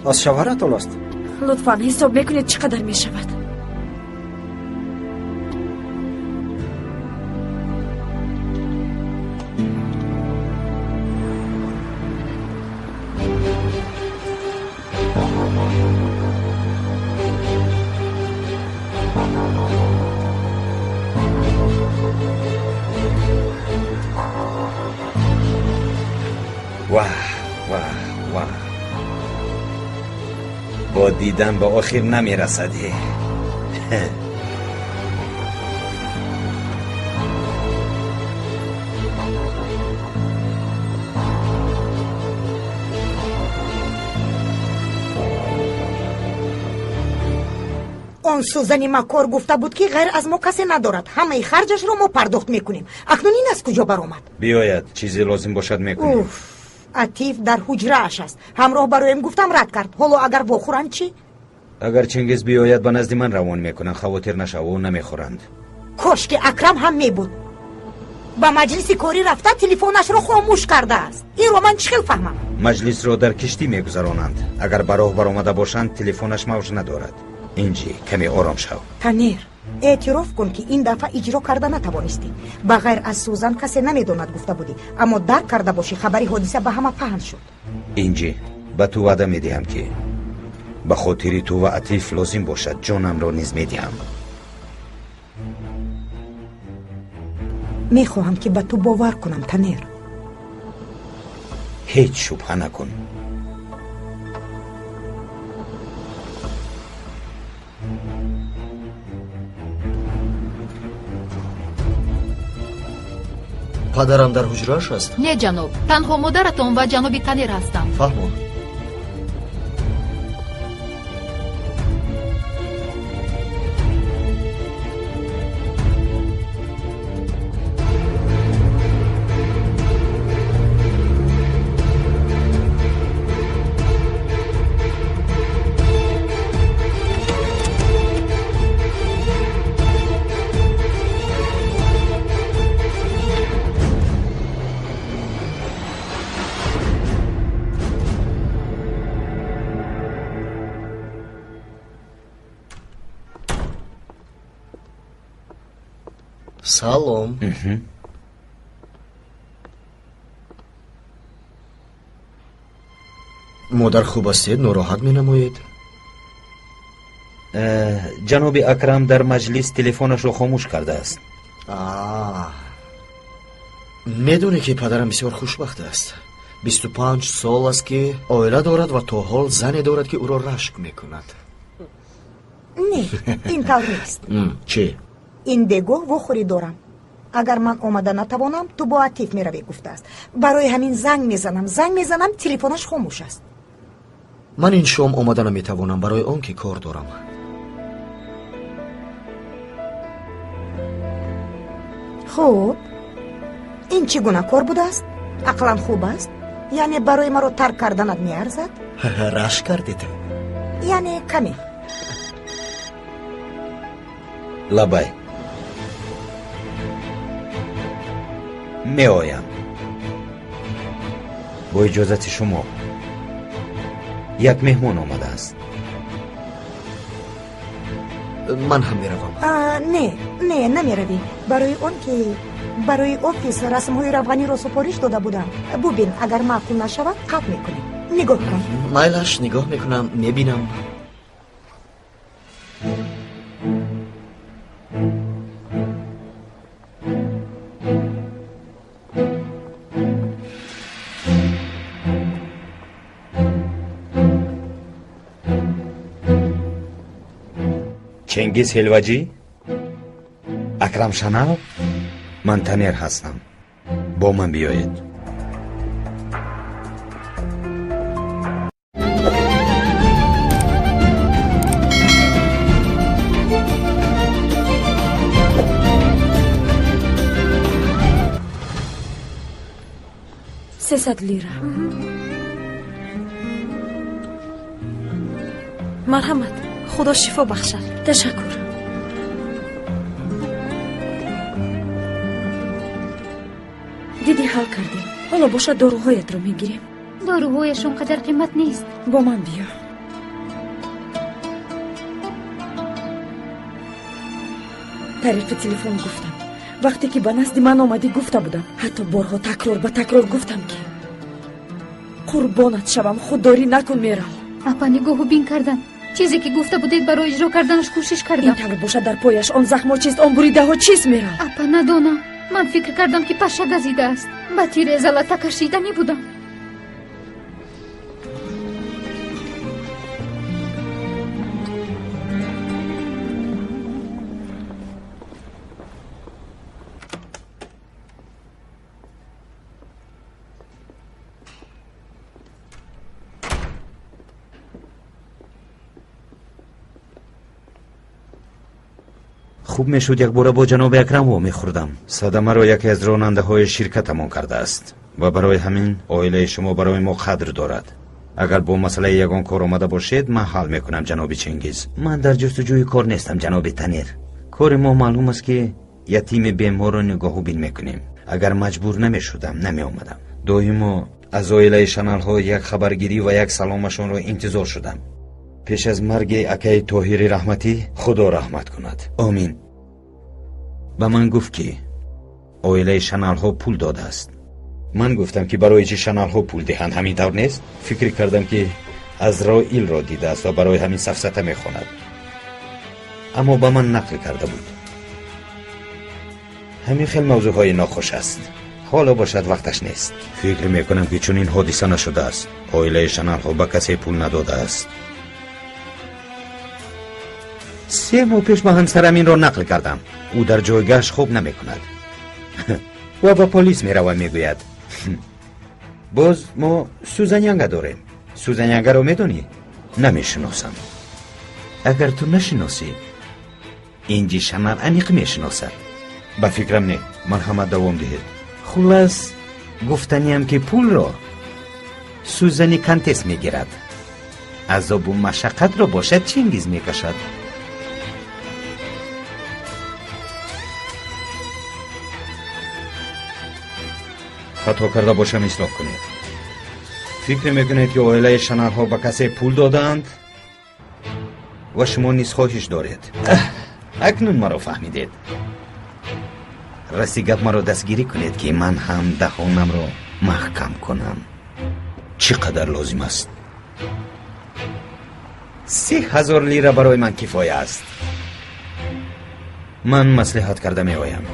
از شوهرتون است. لطفاً حساب میکنید چقدر میشود؟ با دیدن به آخر نمیرسدی. он сӯзани макор гуфта буд ки ғайр аз мо касе надорад, ҳамаи харҷашро мо пардохт мекунем. Акнун ин аз куҷо баромад? биёяд чизе лозим бошад мекунем. атиф дар ҳуҷрааш аст. ҳамроҳ бароем гуфтам рад кард. ҳоло агар вохӯранд чӣ? агар чингиз биёяд ба назди ман равон мекунанд, хавотир нашаву намехӯранд. кошки акрам ҳам мебуд. ба маҷлиси корӣ рафта телефонашро хомӯш кардааст. инро ман чӣ хел фаҳмам? маҷлисро дар киштӣ мегузаронанд. агар ба роҳ баромада бошанд телефонаш мавж надорад. инҷи каме ором шав. танер, эътироф кун ки ин дафъа иҷро карда натавонистӣ. ба ғайр аз сӯзан касе намедонад гуфта будӣ, аммо дарк карда бошӣ хабари ҳодиса ба ҳама паҳн шуд. инҷи ба ту ваъда медиҳам ки ба хотири ту ва атиф лозим бошад ҷонамро низ медиҳам. мехоҳам ки ба ту бовар кунам танер. ҳеҷ шубҳа накун. падарам дар ҳуҷрааш аст? не ҷаноб, танҳо модаратон ва ҷаноби танер ҳастам. фаҳмон. салом. модар хуб астед? нороҳат менамоед? ҷаноби акрам дар маҷлис телефонашро хомӯш кардааст. медоне ки падарам бисёр хушбахт аст. 25 сол аст ки оила дорад ва то ҳол зане дорад ки ӯро рашк мекунад. не, ин тавр нест. чӣ? ин дегоҳ вохӯрӣ дорам. агар ман омада натавонам, ту бо атиф меравӣ гуфтааст. барои ҳамин занг мезанам, телефонаш хомӯш аст. ман ин шом омада наметавонам барои он ки кор дорам. хуб, ин чӣ гуна кор будааст? ақлан хуб аст? яъне барои маро тарк карданат меарзад? рашк кардед? яъне каме. лабай меоям. бо иҷозати шумо як меҳмон омадааст. ман ҳам меравам. не намеравӣ. барои он ки барои офис расмҳои равғаниро супориш дода будам. бубин, агар маъқул нашавад қатъ мекунем. нигоҳ кун. майлаш, нигоҳ мекунам, мебинам. чингиз ҳелваҷӣ? акрам шанал? ман танер ҳастам. бо ман биёед. سیصد لیره. مرحمت. خدا شفا بخشد. تشکر. دیدی حل کردیم. حالا باشه داروهایت رو میگیریم. داروهایش اونقدر قیمت نیست. با من بیا. طریق تلفن گفتم. وقتی که به نزد من آمدی گفته بودم. حتی بارها تکرار به تکرار گفتم که قربانت شوم، خودداری نکن میرال. اپا نگاهو بین کردن. چیزی که گفته بودید برای اجرا کردنش کوشش کردم. این طور باشه در پایش آن زخم چیست، آن بریده ها چیست میرال؟ اپا ندانم. من فکر کردم که پشه گزیده است. با تیر ازالتا کشیدنی بودم. хуб мешуд як бора бо ҷаноби акрам ва мехӯрдам. Садамаро яке аз ронандаҳои ширкатамон кардааст ва барои ҳамин оилаи шумо барои мо қадр дорад. агар бо масъалаи ягон кор омада бошед ман ҳал мекунам ҷаноби Чингиз. ман дар ҷустуҷӯи кор нестам ҷаноби Танир. кори мо маълум аст ки ятими беморро нигоҳубин мекунем. агар маҷбур намешудам намеомадам. доимо аз оилаи Шаналҳо як хабаргирӣ ва як саломашонро интизор шудам. пеш аз марги акаи Тоҳири раҳматӣ худо раҳмат кунад. омин. ба ман гуфт ки оилаи Шаналҳо пул додааст. ман гуфтам ки барои чӣ Шаналҳо пул диҳанд, ҳамин тавр нест? фикр кардам ки Азроилро дидааст ва барои ҳамин сафсата мехонад. аммо ба ман нақл карда буд. ҳамин хел мавзӯъҳои нохуш аст. ҳоло бошад вақташ нест. фикр мекунам ки чунин ҳодиса нашудааст. оилаи Шаналҳо ба касе пул надодааст. 3 моҳ пеш ба ҳамсарам инро нақл кардам. ӯ дар ҷойгаҳаш хуб намекунад ва ба полис мерава мегӯяд. боз мо Сузанянга дорем. Сузанянгаро медонӣ? намешиносам. агар ту нашиносӣ инҷи Шанал аниқ мешиносад. ба фикрам не, марҳамат давом диҳед. хулас гуфтаниам ки пулро Сузани Кантес мегирад. азобу машаққатро бошад Чингиз мекашад. хато карда бошам ислоҳ кунед. фикр мекунед ки оилаи Шаналҳо ба касе пул додаанд ва шумо низ хоҳиш доред. акнун маро фаҳмидед. расти гап маро дастгирӣ кунед ки ман ҳам даҳонамро маҳкам кунам. чӣ қадар лозим аст? 3000 лира барои ман кифоя аст. ман маслиҳат карда меоям.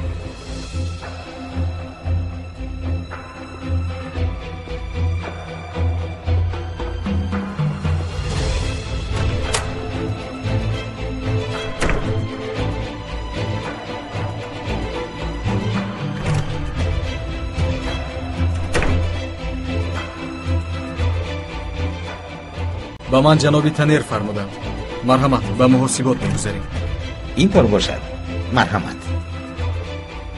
ба ман ҷаноби Танер фармуданд. марҳамат, ба муҳосибот мегузарем. ин тор бошад. марҳамат.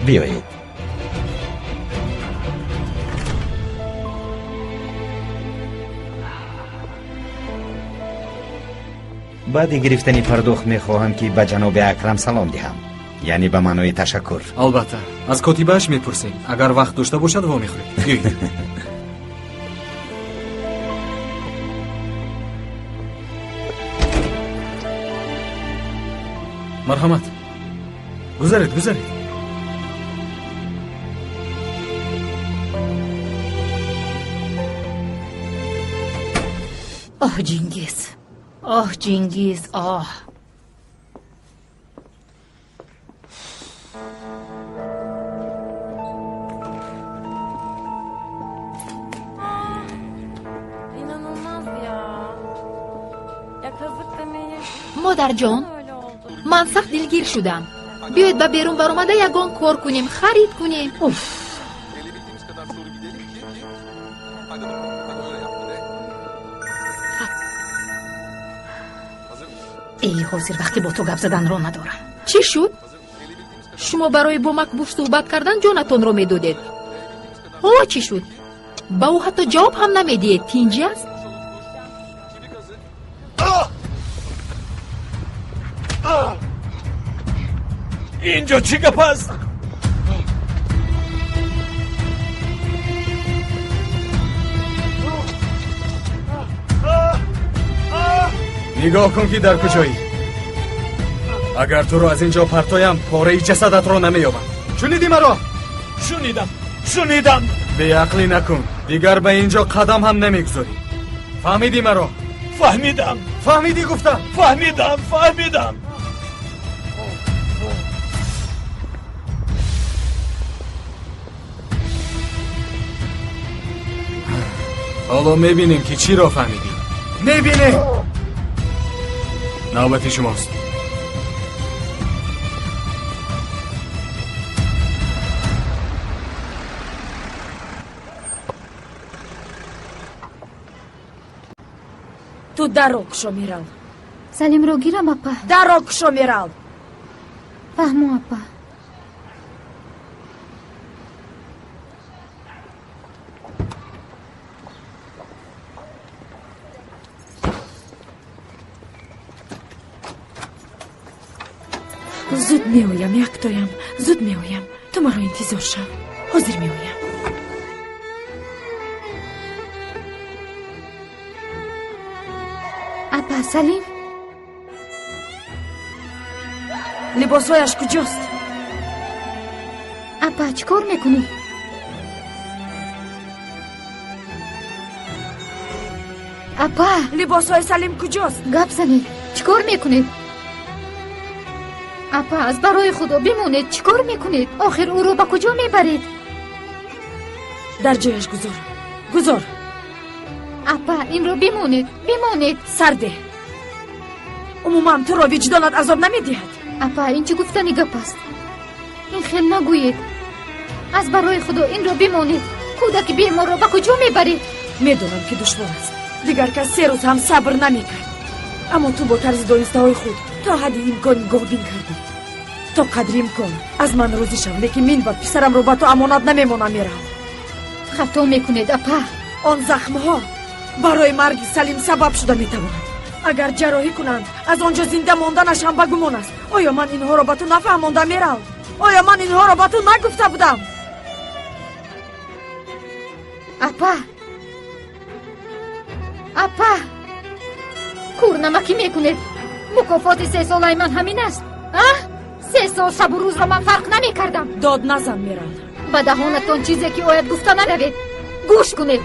биёед. баъди гирифтани пардохт мехоҳам ки ба ҷаноби Акрам салом диҳам. яъне ба маънои ташаккур. албатта. аз котибааш мепурсем. агар вақт дошта бошад вомехӯред. биёед. марҳамат. гузаред, гузаред. оҳ Ҷингиз, оҳ Ҷингиз, оҳ. модарҷон, ман сахт дилгир шудам. биёед ба берун баромада ягон кор кунем, харид кунем. эй, ҳозир вақти бо ту гап заданро надорам. чӣ шуд? шумо барои бо Макбуш суҳбат кардан ҷонатонро медодед. ҳоло чӣ шуд? ба ӯ ҳатто ҷавоб ҳам намедиҳед. тинҷи аст? اینجا چی گپ است؟ نگاه کن که در کجایی. اگر تو رو از اینجا پرتایم پاره جسدت رو نمیابم. شنیدی مرا؟ شنیدم. به عقلی نکن. دیگر به اینجا قدم هم نمیگذاری. فهمیدی مرا؟ فهمیدم. فهمیدی گفتم؟ فهمیدم. حالا میبینیم که چی را فهمیدی. میبینیم. نوبت شماست. تو даро кушо мерал. салимро гирам апа. даро кушо мерал. نفهمو اپا. زود میایم یکتایم، زود میایم. تو مرا انتظار شو. حاضر میایم. اپا سلیم لباسهایش کجاست؟ اپا چیکار میکنی؟ اپا لباسهای سلیم کجاست؟ گپ زنید. چیکار میکنید؟ اپا از برای خدا بمونید. چیکار میکنید؟ آخر او رو به کجا میبرید؟ در جایش گذار. اپا این رو بمونید. سرده. عموما تو را وجدانت عذاب نمیدهد. اپا این چی گفتنی گپ است؟ این خیل نگویید. از برای خدا این رو بمونید. کودک بیمار رو به کجا میبرید؟ میدونم که دشوار است. دیگر کس 3 روز هم صبر نمیکرد. اما تو با طرز دانسته های خود تا حدی امکان گاهبین کردی. تا قدر امکان از من روزی شم، لیکن من و پسرم رو به تو امانت نمیمونم. میرم. خطا میکنید اپا. آن زخمها برای مرگ سلیم سبب شده میتواند. اگر جراحی کنند از آنجا زنده ماندنش هم به گمان است. آیا من اینها را به تو نفهمانده میرم؟ آیا من اینها را به تو نگفته بودم؟ اپا کورنمکی میکنید. مکافات 3 ساله من همین است. 3 سال شب و روز را من فرق نمی کردم. داد نزن میرم. به دهانتان چیزی که باید گفته نروید. گوش کنید.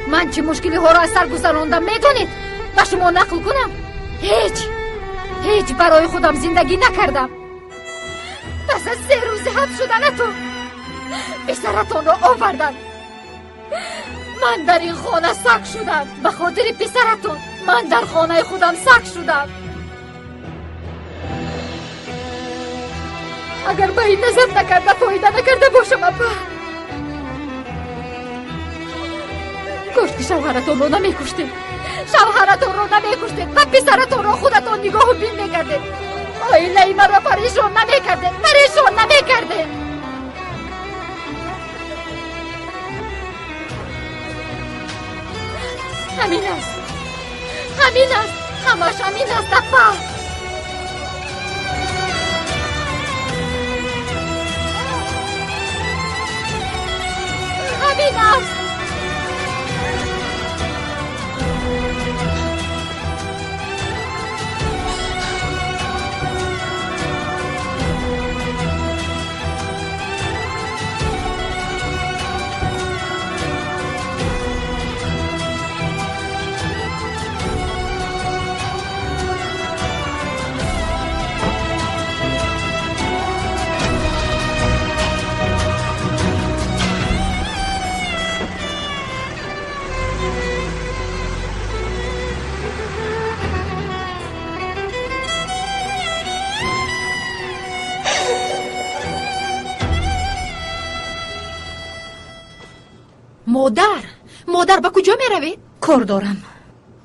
من چه مشکلی ها را از سر گذراندم میدونید؟ به شما نقل کنم؟ هیچ برای خودم زندگی نکردم. پس از 3 روز حبس شدنتون پسرتان را آوردن. من در این خانه سگ شدم. به خاطر پسرتون من در خانه خودم سگ شدم. اگر به این نظر نکرده فایده نکرده باشم اپا. کاش که شوهرتون رو نمیکشتید. شوهرتون رو نمیکشتید و پسرتون رو خودتون نگاه بین میکردید. آیله من را پریشان نمیکردید. همین است. همش همین است اپا. همین است. مادر به کجا میروید؟ کار دارم.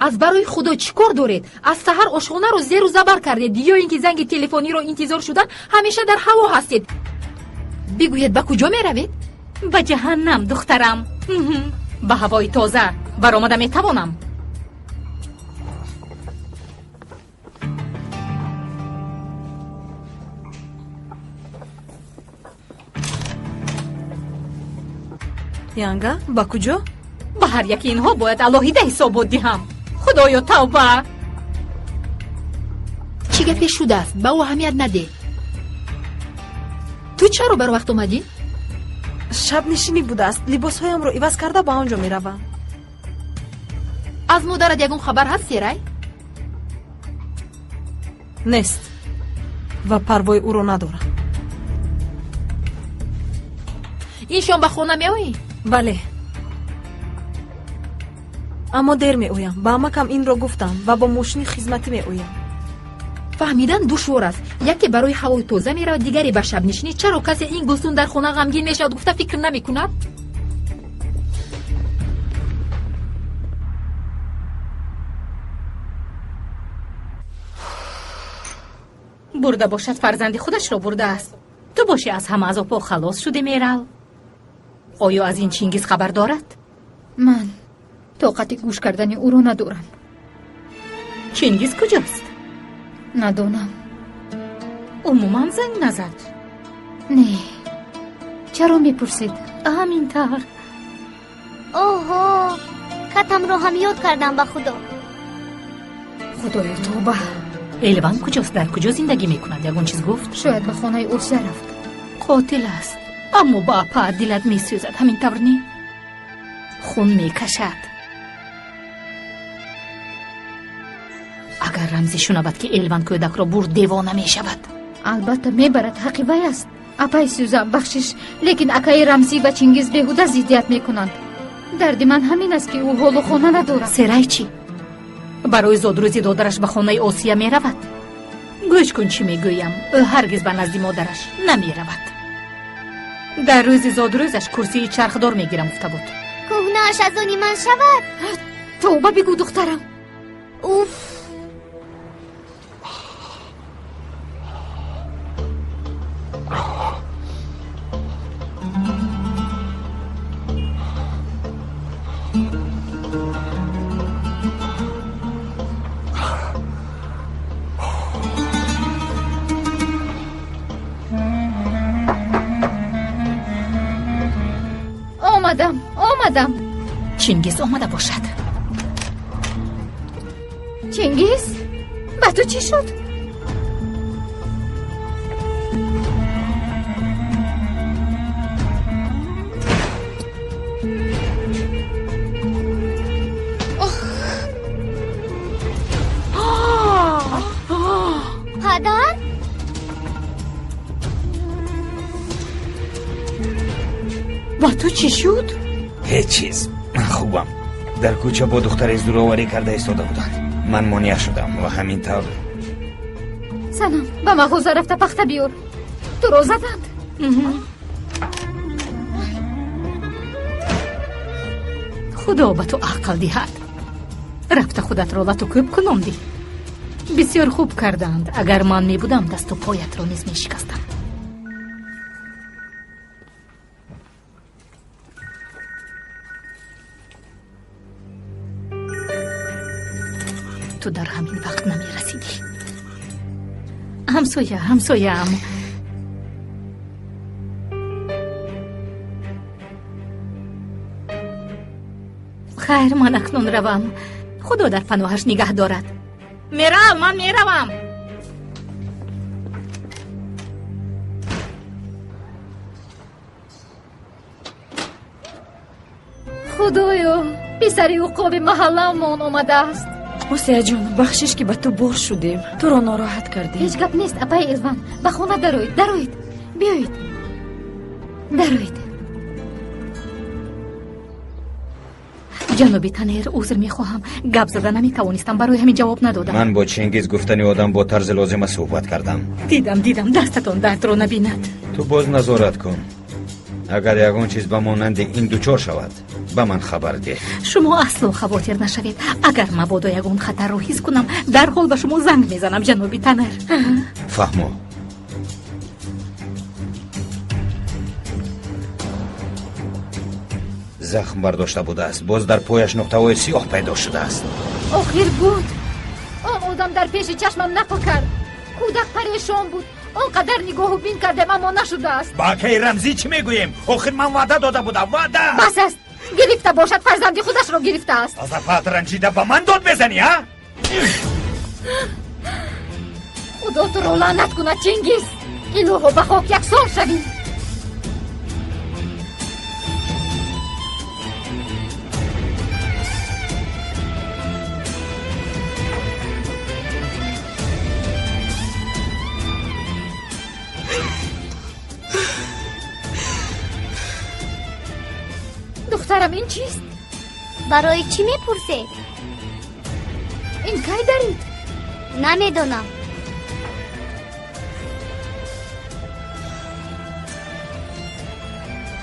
از برای خدا چی کار دارید؟ از سحر آشخانه رو زیر و زبر کردید یا اینکه زنگ تلفنی رو انتظار شدن همیشه در هوا هستید؟ بگویید به کجا میروید؟ به جهنم دخترم. به هوای تازه برآمده میتوانم. янга ба куҷо? ба ҳар яки инҳо бояд алоҳида ҳисобот диҳам. худоё тавба. чӣ гапе шудааст? ба ӯ аҳамият наде. ту чаро барвақт омадӣ? шабнишинӣ будааст. либосҳоямро иваз карда ба он ҷо меравам. аз модарат ягон хабар ҳаст серай? нест ва парвои ӯро надорам. ин шом ба хона меоӣ? бале, аммо дер меоям. ба амакам инро гуфтам ва бо мошини хизматӣ меоям. фаҳмидан душвор аст. яке барои ҳавои тоза меравад, дигаре ба шабнишинӣ. чаро касе ин гулстун дар хона ғамгин мешавад гуфта фикр намекунад? برده باشد فرزند خودش را برده است. تو باشی از همه عذاب خلاص شده میرال. آیا از این چینگیز خبر دارد؟ من طاقت گوش کردن او را ندارم. چینگیز کجاست؟ ندانم. عموما زنگ نزد. نه. چرا میپرسید؟ همینطور. اوه کتم رو هم یاد کردم به خدا. خدایا توبه. الوان کجاست؟ در کجا زندگی میکند؟ یگون چیز گفت؟ شاید به خانه اوسیا رفت. قاتل است. اما با پا دلت میسوزد. همینطور نی؟ خون میکشد. اگر رمزی شنود که الوان کودک را برد دیوانه میشود. البته میبرد. حقی وی است. اپای سوزم بخشش. لیکن اکای رمزی و چینگیز بهوده زیدیت میکنند. درد من همین است که او حال و خانه ندارد. سرای چی؟ برای زادروزی دادرش به خانه آسیا می رود. گوش کن چی میگویم. او هرگز به نزد مادرش نمی رود. در روز زادروزش کرسی چرخدار میگیرم افته بود. کهنه‌اش از آنی من شود. توبه بگو دخترم. اوف. آمدم. چینگیز آمده باشد. چینگیز؟ به تو چی شد؟ پدر؟ با تو چی شد؟ هیچ چیز. من خوبم. در کوچه با دختر زورآوری کرده ایستاده بودند. من مانع شدم و همینطور. سنم به مغازه رفته پخته بیار. تو رو زدند. خدا به تو عقل دهد. رفته خودت را لطو کوب کناندی. بسیار خوب کردند. اگر من می بودم دست و پایت را نیز می شکستم. تو در همین وقت نمی رسیدی. همسایم. خیر من اکنون روم. خدا در پناهش نگه دارد. من میروم. خدایا پسری عقاب محله‌مان آمده است. آسیا جان بخشش که به تو بار شدیم. تو را ناراحت کردیم. هیچ گپ نیست. اپای الوان به خانه درآیید. بیایید. درآیید. جنابی تنیر عذر میخواهم. گپ زدن نمیتوانستم. برای همین جواب ندادم. من با چینگیز گفتنی آدم با طرز لازم صحبت کردم. دیدم دستتون درد رو نبیند. تو باز نظارت کن. اگر یگان چیز به مانند این دوچار شود به من خبر ده. شما اصلا خواطر نشوید. اگر مبادا یگان خطر رو حس کنم در حال به شما زنگ میزنم جنابی تنیر. فهمو. زخم برداشته بوده است. باز در پایش نقطه‌های سیاه پیدا شده است. آخر بود. آن آدم در پیش چشمم نپا کرد. کودک پریشان بود. آنقدر نگاه و بین کردم اما نشده است. با که رمزی چی میگوییم؟ آخر من وعده داده بودم. وعده بس است. گرفته باشد فرزندی خودش را گرفته است. از افت رنجیده به من داد بزنی ها؟ خدا تو را لعنت کند چینگیز. الهو به خاک یکسان شوی. دخترم این چیست؟ برای چی میپرسه؟ این کی دارید؟ نمیدونم.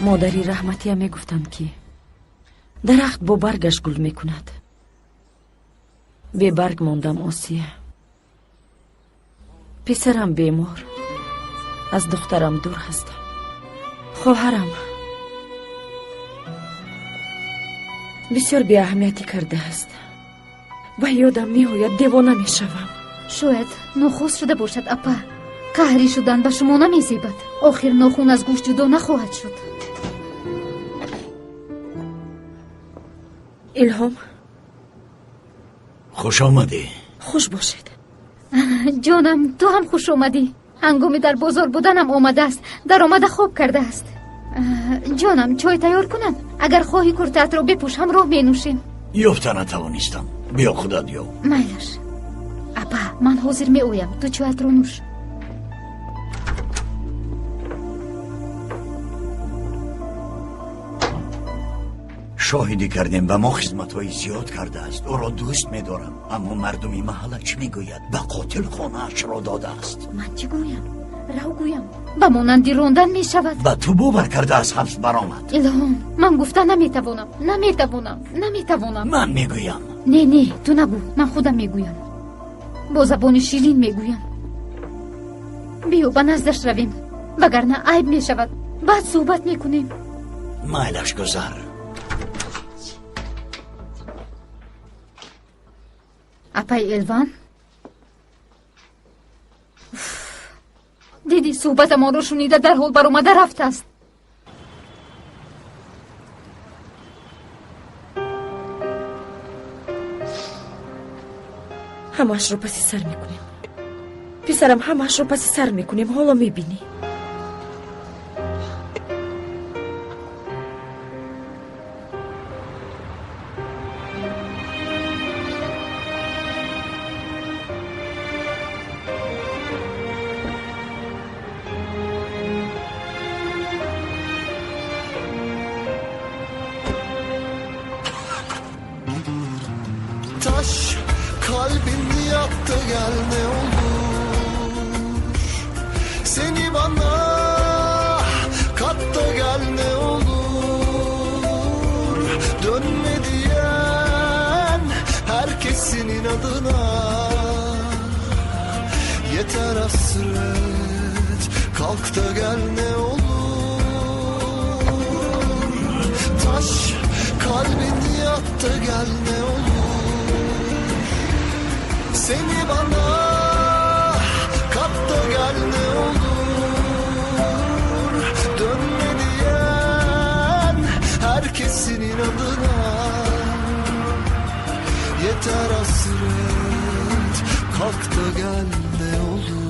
مادری رحمتی هم میگفتند که درخت با برگش گل میکند. به برگ ماندم آسیه. پسرم بیمار، از دخترم دور هستم. خواهرم بسیار بی اهمیتی کرده است و یادم می آید دیوانه می شوم. شاید نخست شده باشد اپا. قهری شدن به شما نمی زیبد. آخر ناخون از گوشت جدا نخواهد شد. الهام خوش آمدی. خوش باشید. جانم تو هم خوش آمدی. هنگامی در بازار بودنم آمده است. در آمده خوب کرده است. جانم چای تیار کنم؟ اگر خواهی کرتت را بپوش هم راه می نوشیم. یافته نتوانستم. بیا خودت یو. میلش اپا من حاضر می اویم. تو چایت را نوش. شاهدی کردیم و ما خدمت‌های زیاد کرده است. او را دوست می‌دارم، اما مردمی محله چی میگوید؟ به قاتل خانه‌اش را داده است. من چی گویم؟ رو گویم به مانندی راندن می شود. به تو باور کرده از حبس برآمد. الهام من گفته نمیتوانم. من میگویم. نه تو نگو. من خودم میگویم. با زبان شیرین میگویم. بیو به نزدش رویم، وگرنه عیب می شود. بعد صحبت میکنیم. مایلش گذر. اپای الوان دیدی صحبت ما رو شنیده در حال بر اومده رفت است. همش رو پسی سر میکنیم. پسرم همش رو پسی سر میکنیم. حالا میبینی. Taş kalbin yattı gel ne olur. Seni bana kat da gel ne olur. Dönme diyen herkesin inadına. Yeter hasret kalk da gel ne olur. Taş kalbin yattı gel ne olur. Seni bana kat da gel ne olur. Dönme diyen herkesin inadına. Yeter hasret kalk da gel ne olur.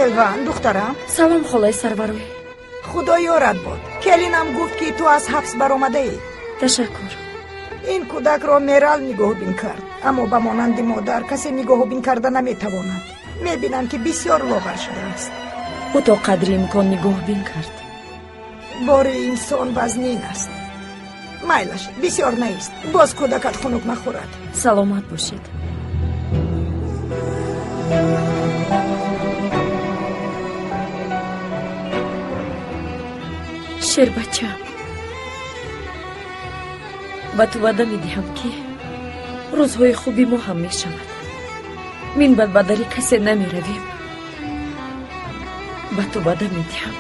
الوان دخترم. سلام خالای سربروی. خدا یارت بود. کلینم گفت که تو از حبس برآمده ای. تشکر. این کودک را میرال نگاه بین کرد، اما به مانند مادر کسی نگاه بین کرده نمیتواند. میبینم که بسیار لاغر شده است. او تا قدری امکان نگاه بین کرد. بار انسان وزنین است. میلش بسیار نیست. باز کودکت خنک نخورد. سلامت باشید. شیر بچه با تو وعده می دهم که روزهای خوبی ما هم می شود. من بد بدری کسی نمی رویم. با تو وعده می دهم.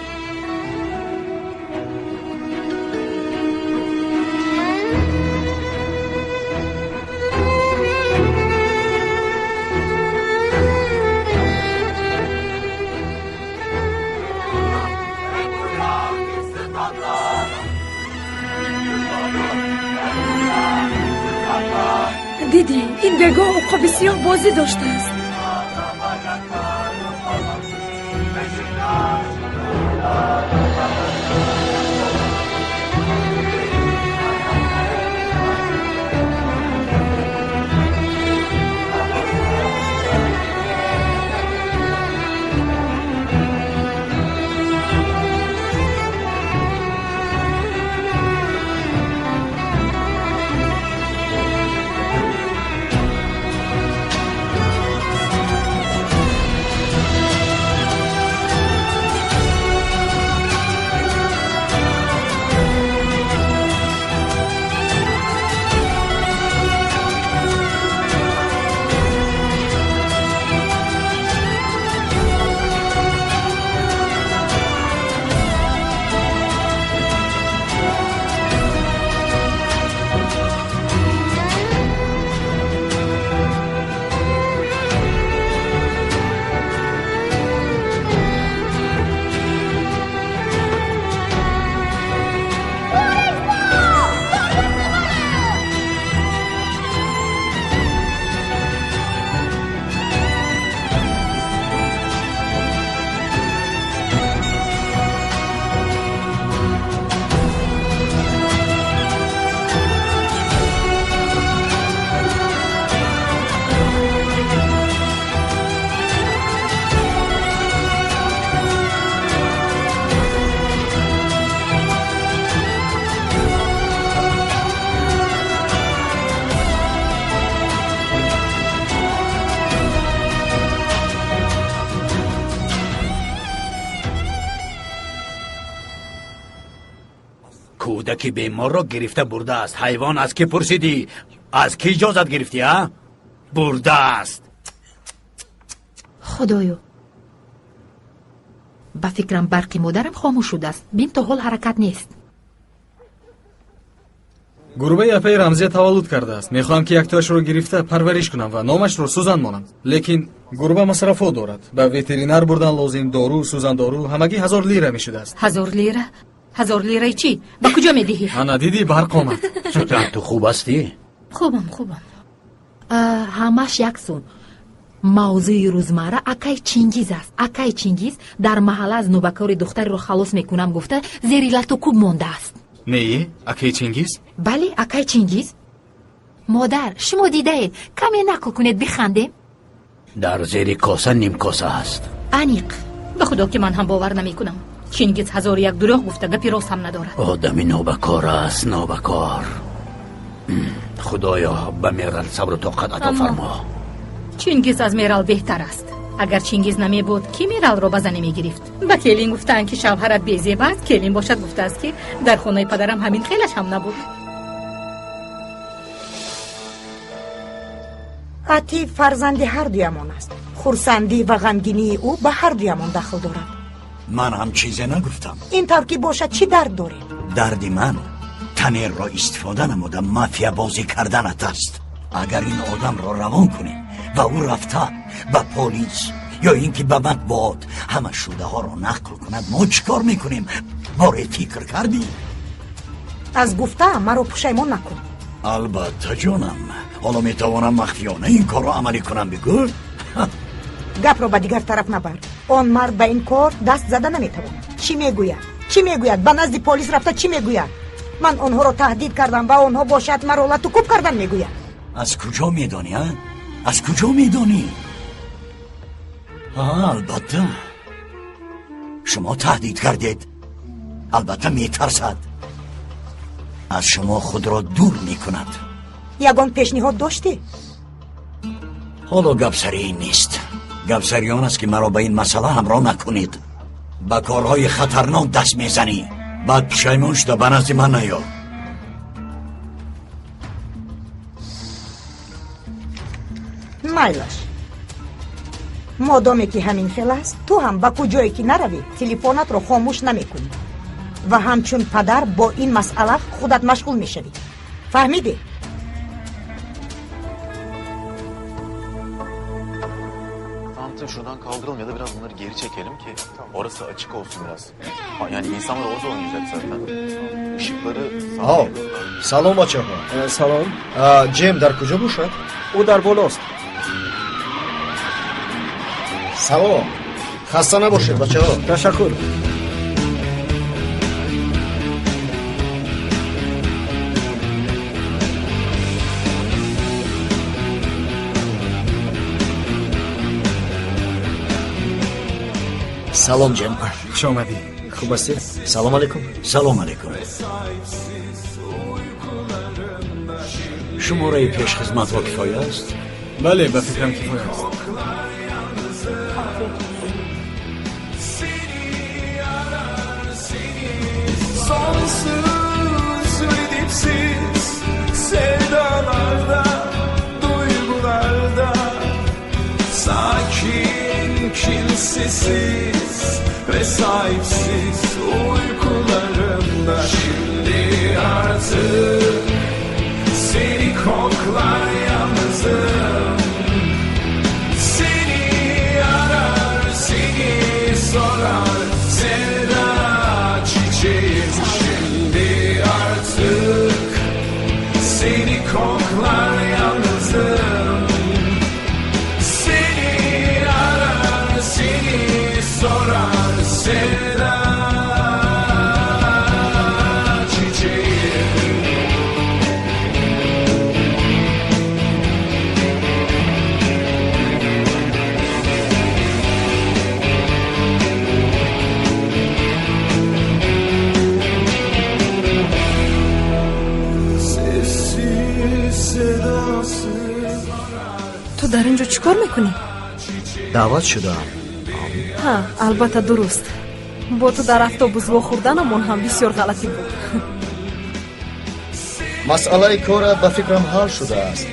دیدی این بگاه عقاب سیاه بازی داشته است. کودک بیمار را گرفته برده است. حیوان از کی پرسیدی؟ از کی اجازت گرفتی ها؟ برده است. خدایا با فکرم برقی مادرم خاموش شده است. بین تا حال حرکت نیست. گربه اپای رمزی تولد کرده است. میخواهم که یک تاش رو گرفته پرورش کنم و نامش رو سوزن مانم. لیکن گربه مصرفات دارد. به وترینر بردن لازم، دارو، سوزن دارو همگی 1000 لیره میشده است. 1000 لیره؟ 1000 لیره چی؟ به کجا میدهی؟ انا دیدی برق آمد. چطور تو خوب هستی؟ خوبم. همش یک سون. موضوع روزمره اکای چینگیز است. اکای چینگیز در محله از نوبکار دختری رو خلاص میکنم گفته زیر لاتو کوب مونده است. نه اکای چینگیز؟ بله اکای چینگیز. مادر شما دیده اید؟ کمی نقل کنید بخندیم. در زیر کاسه نیم کاسه است. انیق به خدا که من هم باور نمی کنم. چینگیز 1001 دروغ گفته گپی راست هم نداره. آدمی نوبکار است نوبکار. خدایا به میرال صبر و طاقت عطا فرما. چینگیز از میرال بهتر است. اگر چینگیز نمی بود کی میرال رو بزنی میگرفت؟ به کلین گفتن که شوهرت بیزیب است. کلین باشد گفته است که در خانه پدرم همین خیلش هم نبود. عطیف فرزند هر دویمان است. خرسندی و غمگینی او به هر دویمان دخل دارد. من هم چیزی نگفتم. این طور که باشد چی درد داری؟ دردی من تنیر را استفاده نموده مافیا بازی کردنت است. اگر این آدم را روان کنی و او رفته به پلیس یا اینکه به مطبوعات همه شده ها را نقل کند ما چیکار میکنیم؟ باره فکر کردی؟ از گفته مرا پشیمان نکن. البته جانم. حالا میتوانم مخفیانه این کار را عملی کنم بگو؟ گپ را به دیگر طرف نبر. آن مرد به این کار دست زده نمیتواند. چی میگوید؟ به نزد پلیس رفته چی میگوید؟ من آنها را تهدید کردم و آنها باشد مرا لطو کوب کردن میگوید. از کجا میدانی ها؟ از کجا میدانی؟ البته شما تهدید کردید. البته میترسد. از شما خود را دور میکند. یگان پیشنهاد داشتی؟ حالا گپسری این نیست. گپسری آن است که مرا به این مسئله همراه نکنید. با کارهای خطرناک دست میزنی. بعد پشیمان شده به نزد من نیا. مایلش مادامی که همین خیل است تو هم با کجایی که نروی تلفنت رو خاموش نمیکنی و همچون پدر با این مسئله خودت مشغول میشوی. فهمیدی؟ Şuradan kaldıralım ya da biraz bunları geri çekelim ki orası açık olsun biraz. Yani insanlar orada oynayacak zaten. Işıkları سلام بچه ها. سلام. جیم در کجا باشد؟ او در بالاست. سلام. خسته نباشید بچه ها. تشکر. سلام جیم. خوش آمدی. خوب هستی؟ سلام علیکم. سلام علیکم. شماره پیش خدمت ها کفایه است؟ بله به فکرم کفایه است. Sonsuz ve dipsiz sevdalarda, duygularda, sakin, kimsesiz ve sahipsiz uykularımda şimdi artık seni koklar yalnızım. Seni arar, seni sorar sevda çiçeğim şimdi artık seni koklar yalnızım. Seni arar, seni sorar sevda çiçeğim. تو در اینجا چیکار میکنی؟ دعوت شدم. ها البته درست. با تو در اتوبوس وا خوردنمون هم بسیار غلطی بود. масъалаи корат ба фикрам ҳал шудааст.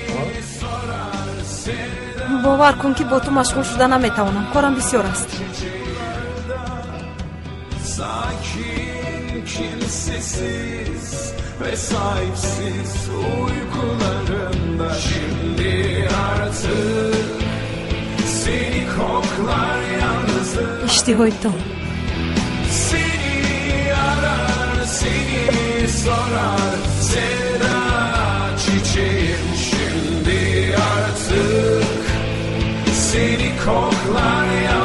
бовар кун ки бо ту машғул шуда наметавонам. корам бисёр аст. Sakin, kimsesiz ve sahipsiz uykularımda şimdi artık seni koklar yalnızlık. İştihoy to. Seni arar, seni sorar, sevda çiçeğim şimdi artık seni koklar yalnızlık.